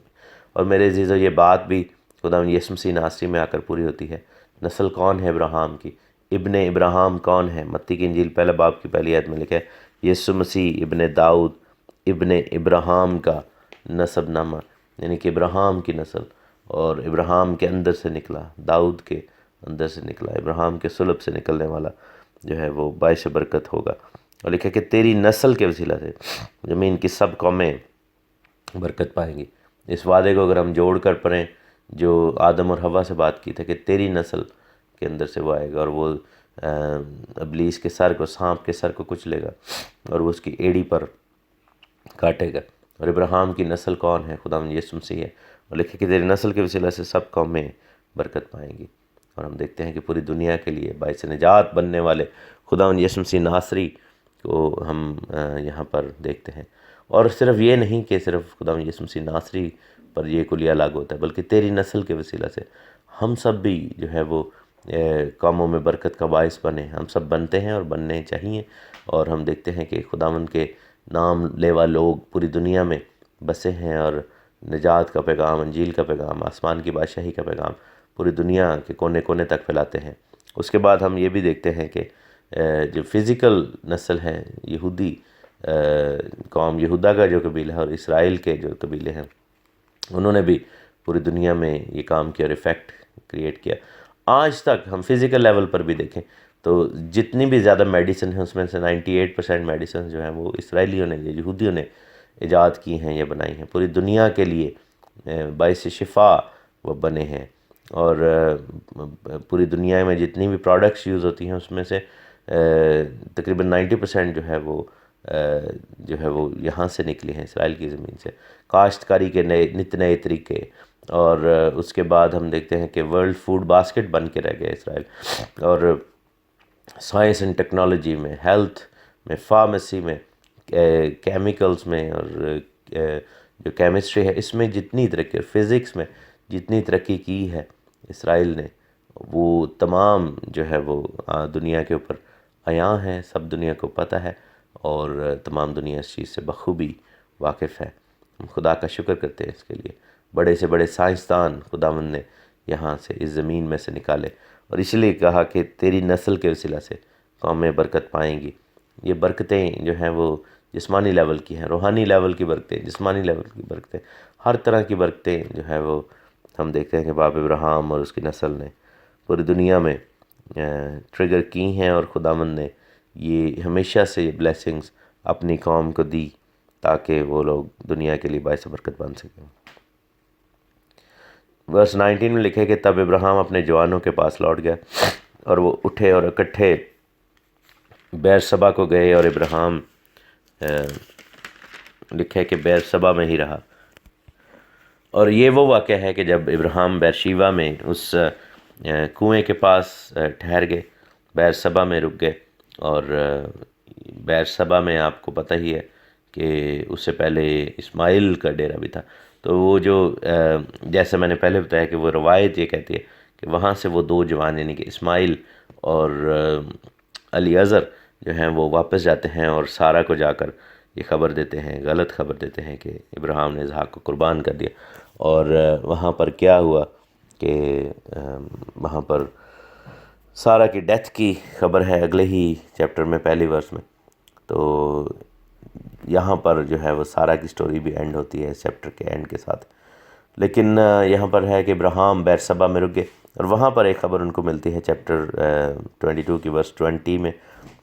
اور میرے عزیزو یہ بات بھی خداوند یسوع مسیح ناصری میں آ کر پوری ہوتی ہے. نسل کون ہے ابراہیم کی؟ ابن ابراہیم کون ہے؟ متی کی انجیل پہلے باب کی پہلی آیت میں لکھا ہے یسوع مسیح ابن داؤد ابن ابراہیم کا نسب نامہ، یعنی کہ ابراہیم کی نسل، اور ابراہیم کے اندر سے نکلا، داؤد کے اندر سے نکلا، ابراہیم کے صلب سے نکلنے والا جو ہے وہ باعث برکت ہوگا. اور لکھا کہ تیری نسل کے وسیلہ سے زمین کی سب قومیں برکت پائیں گی. اس وعدے کو اگر ہم جوڑ کر پڑھیں جو آدم اور حوا سے بات کی تھا کہ تیری نسل کے اندر سے وہ آئے گا اور وہ ابلیس کے سر کو، سانپ کے سر کو کچلے گا اور وہ اس کی ایڑی پر کاٹے گا. اور ابراہیم کی نسل کون ہے؟ خداوند یسوع مسیح ہے. اور لکھے کہ تیری نسل کے وسیلہ سے سب قومیں برکت پائیں گی. اور ہم دیکھتے ہیں کہ پوری دنیا کے لیے باعث نجات بننے والے خداوند یسوع مسیح ناصری کو ہم یہاں پر دیکھتے ہیں. اور صرف یہ نہیں کہ صرف خداوند یسوع مسیح ناصری پر یہ کلیہ لاگو ہوتا ہے، بلکہ تیری نسل کے وسیلہ سے ہم سب بھی جو ہے وہ قوموں میں برکت کا باعث بنے. ہم سب بنتے ہیں اور بننے چاہیے. اور ہم دیکھتے ہیں کہ خداوند کے نام لیوا لوگ پوری دنیا میں بسے ہیں اور نجات کا پیغام، انجیل کا پیغام، آسمان کی بادشاہی کا پیغام پوری دنیا کے کونے کونے تک پھیلاتے ہیں. اس کے بعد ہم یہ بھی دیکھتے ہیں کہ جو فزیکل نسل ہے، یہودی قوم، یہودا کا جو قبیلہ ہے اور اسرائیل کے جو قبیلے ہیں، انہوں نے بھی پوری دنیا میں یہ کام کیا اور ایفیکٹ کریٹ کیا. آج تک ہم فزیکل لیول پر بھی دیکھیں تو جتنی بھی زیادہ میڈیسن ہیں اس میں سے 98% میڈیسن جو ہیں وہ اسرائیلیوں نے، یہودیوں نے ایجاد کی ہیں یا بنائی ہیں. پوری دنیا کے لیے باعث شفا وہ بنے ہیں. اور پوری دنیا میں جتنی بھی پروڈکٹس یوز ہوتی ہیں اس میں سے تقریباً 90% جو ہے وہ یہاں سے نکلی ہیں، اسرائیل کی زمین سے. کاشتکاری کے نت نئے طریقے، اور اس کے بعد ہم دیکھتے ہیں کہ ورلڈ فوڈ باسکٹ بن کے رہ گیا اسرائیل. اور سائنس اینڈ ٹیکنالوجی میں، ہیلتھ میں، فارمیسی میں، کیمیکلز میں، اور جو کیمسٹری ہے اس میں جتنی ترقی، اور فزکس میں جتنی ترقی کی ہے اسرائیل نے، وہ تمام جو ہے وہ دنیا کے اوپر عیاں ہیں، سب دنیا کو پتہ ہے، اور تمام دنیا اس چیز سے بخوبی واقف ہے. ہم خدا کا شکر کرتے ہیں اس کے لیے. بڑے سے بڑے سائنسدان خداوند نے یہاں سے، اس زمین میں سے نکالے، اور اس لیے کہا کہ تیری نسل کے وسیلہ سے قومیں برکت پائیں گی. یہ برکتیں جو ہیں وہ جسمانی لیول کی ہیں، روحانی لیول کی برکتیں، جسمانی لیول کی برکتیں، ہر طرح کی برکتیں جو ہے وہ ہم دیکھتے ہیں کہ باپ ابراہیم اور اس کی نسل نے پوری دنیا میں ٹریگر کی ہیں. اور خداوند نے یہ ہمیشہ سے یہ بلیسنگز اپنی قوم کو دی تاکہ وہ لوگ دنیا کے لیے باعث برکت بن سکیں. ورس 19 میں لکھے کہ تب ابراہیم اپنے جوانوں کے پاس لوٹ گیا اور وہ اٹھے اور اکٹھے بیرشبا کو گئے، اور ابراہیم لکھے کہ بیرشبا میں ہی رہا. اور یہ وہ واقعہ ہے کہ جب ابراہیم بیرشیوا میں اس کنویں کے پاس ٹھہر گئے، بیرشبا میں رک گئے. اور بیرشبا میں آپ کو پتہ ہی ہے کہ اس سے پہلے اسماعیل کا ڈیرا بھی تھا. تو وہ جو جیسے میں نے پہلے بتایا کہ وہ روایت یہ کہتی ہے کہ وہاں سے وہ دو جوان یعنی کہ اسماعیل اور الیعزر جو ہیں وہ واپس جاتے ہیں اور سارہ کو جا کر یہ خبر دیتے ہیں، غلط خبر دیتے ہیں کہ ابراہیم نے اسحاق کو قربان کر دیا. اور وہاں پر کیا ہوا کہ وہاں پر سارہ کی ڈیتھ کی خبر ہے اگلے ہی چیپٹر میں، پہلی ورس میں. تو یہاں پر جو ہے وہ سارہ کی سٹوری بھی اینڈ ہوتی ہے اس چیپٹر کے اینڈ کے ساتھ. لیکن یہاں پر ہے کہ ابراہیم بیرسبا میں رک گئے، اور وہاں پر ایک خبر ان کو ملتی ہے چیپٹر 22 کی ورس 20 میں،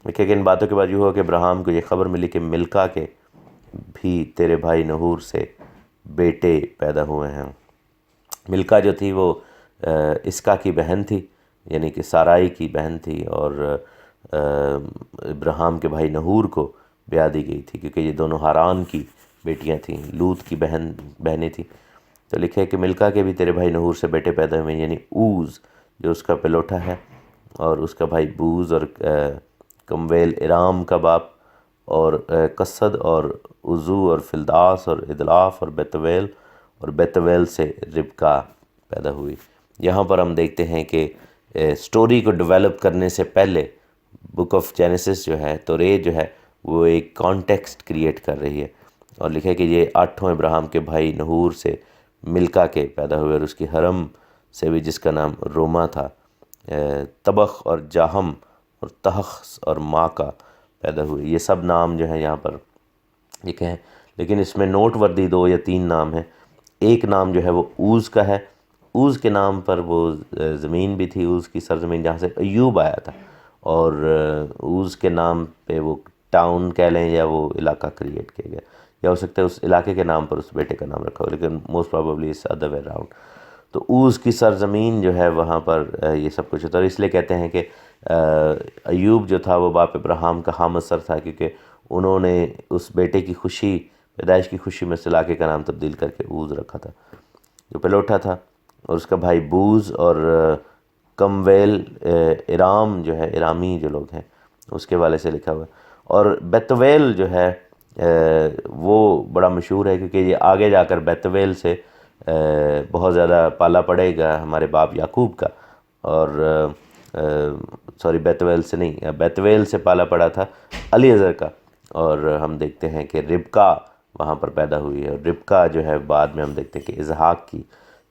کہ ان باتوں کے بعد یہ ہوا کہ ابراہیم کو یہ خبر ملی کہ ملکا کے بھی تیرے بھائی نحور سے بیٹے پیدا ہوئے ہیں. ملکا جو تھی وہ اسکا کی بہن تھی، یعنی کہ سارائی کی بہن تھی، اور ابراہیم کے بھائی نحور کو بیاہ دی گئی تھی کیونکہ یہ دونوں ہاران کی بیٹیاں تھیں، لوط کی بہنیں تھیں. تو لکھے ہے کہ ملکا کے بھی تیرے بھائی نحور سے بیٹے پیدا ہوئے، یعنی اوز جو اس کا پلوٹا ہے، اور اس کا بھائی بوز، اور کمویل ارام کا باپ، اور قصد اور عزو اور فلداس اور ادلاف اور بیتویل، اور بیتویل سے ربکا پیدا ہوئی. یہاں پر ہم دیکھتے ہیں کہ سٹوری کو ڈیولپ کرنے سے پہلے بک آف جینیسس جو ہے، توریت جو ہے، وہ ایک کانٹیکسٹ کریٹ کر رہی ہے، اور لکھے کہ یہ 8 ابراہیم کے بھائی نحور سے ملکا کے پیدا ہوئے، اور اس کی حرم سے بھی جس کا نام روما تھا، طبخ اور جاہم اور تحخ اور ماکا پیدا ہوئے. یہ سب نام جو ہیں یہاں پر لکھے ہیں، لیکن اس میں نوٹ وردی 2 یا 3 نام ہیں. ایک نام جو ہے وہ اوز کا ہے. اوز کے نام پر وہ زمین بھی تھی، اوز کی سرزمین جہاں سے ایوب آیا تھا، اور اوز کے نام پہ وہ ٹاؤن کہہ لیں یا وہ علاقہ کریٹ کیا گیا، یا ہو سکتا ہے اس علاقے کے نام پر اس بیٹے کا نام رکھا ہو، لیکن موسٹ پروبیبلی اس ادر وے راؤنڈ. تو اوز کی سرزمین جو ہے وہاں پر یہ سب کچھ ہوتا ہے، اور اس لیے کہتے ہیں کہ ایوب جو تھا وہ باپ ابراہیم کا حامد سر تھا، کیونکہ انہوں نے اس بیٹے کی خوشی، پیدائش کی خوشی میں اس علاقے کا نام تبدیل کر کے اوز رکھا تھا جو پلوٹا تھا. اور اس کا بھائی بوز اور کمویل ارام جو ہے، ارامی جو لوگ ہیں اس کے والے سے لکھا ہوا ہے. اور بیتویل جو ہے وہ بڑا مشہور ہے کیونکہ یہ آگے جا کر بیتویل سے بہت زیادہ پالا پڑے گا ہمارے باپ یعقوب کا، اور سوری بیتویل سے نہیں، بیتویل سے پالا پڑا تھا الیعزر کا. اور ہم دیکھتے ہیں کہ ربکا وہاں پر پیدا ہوئی ہے، اور ربکا جو ہے بعد میں ہم دیکھتے ہیں کہ اسحاق کی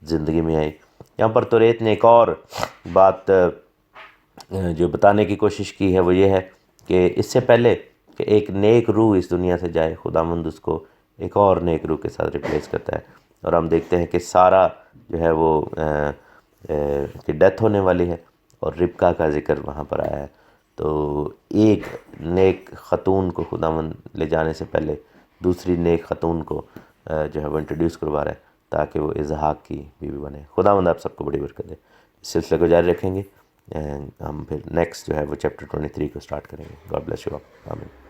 زندگی میں آئی. یہاں پر توریت نے ایک اور بات جو بتانے کی کوشش کی ہے وہ یہ ہے کہ اس سے پہلے کہ ایک نیک روح اس دنیا سے جائے، خداوند اس کو ایک اور نیک روح کے ساتھ ریپلیس کرتا ہے. اور ہم دیکھتے ہیں کہ سارہ جو ہے وہ کی ڈیتھ ہونے والی ہے، اور ربکا کا ذکر وہاں پر آیا ہے. تو ایک نیک خاتون کو خداوند لے جانے سے پہلے دوسری نیک خاتون کو جو ہے وہ انٹروڈیوس کروا رہا ہے تاکہ وہ اسحاق کی بیوی بنے. خداوند آپ سب کو بڑی برکت دے. اس سلسلے کو جاری رکھیں گے، ہم پھر نیکسٹ جو ہے وہ چیپٹر 23 کو سٹارٹ کریں گے. God bless you all. آمین.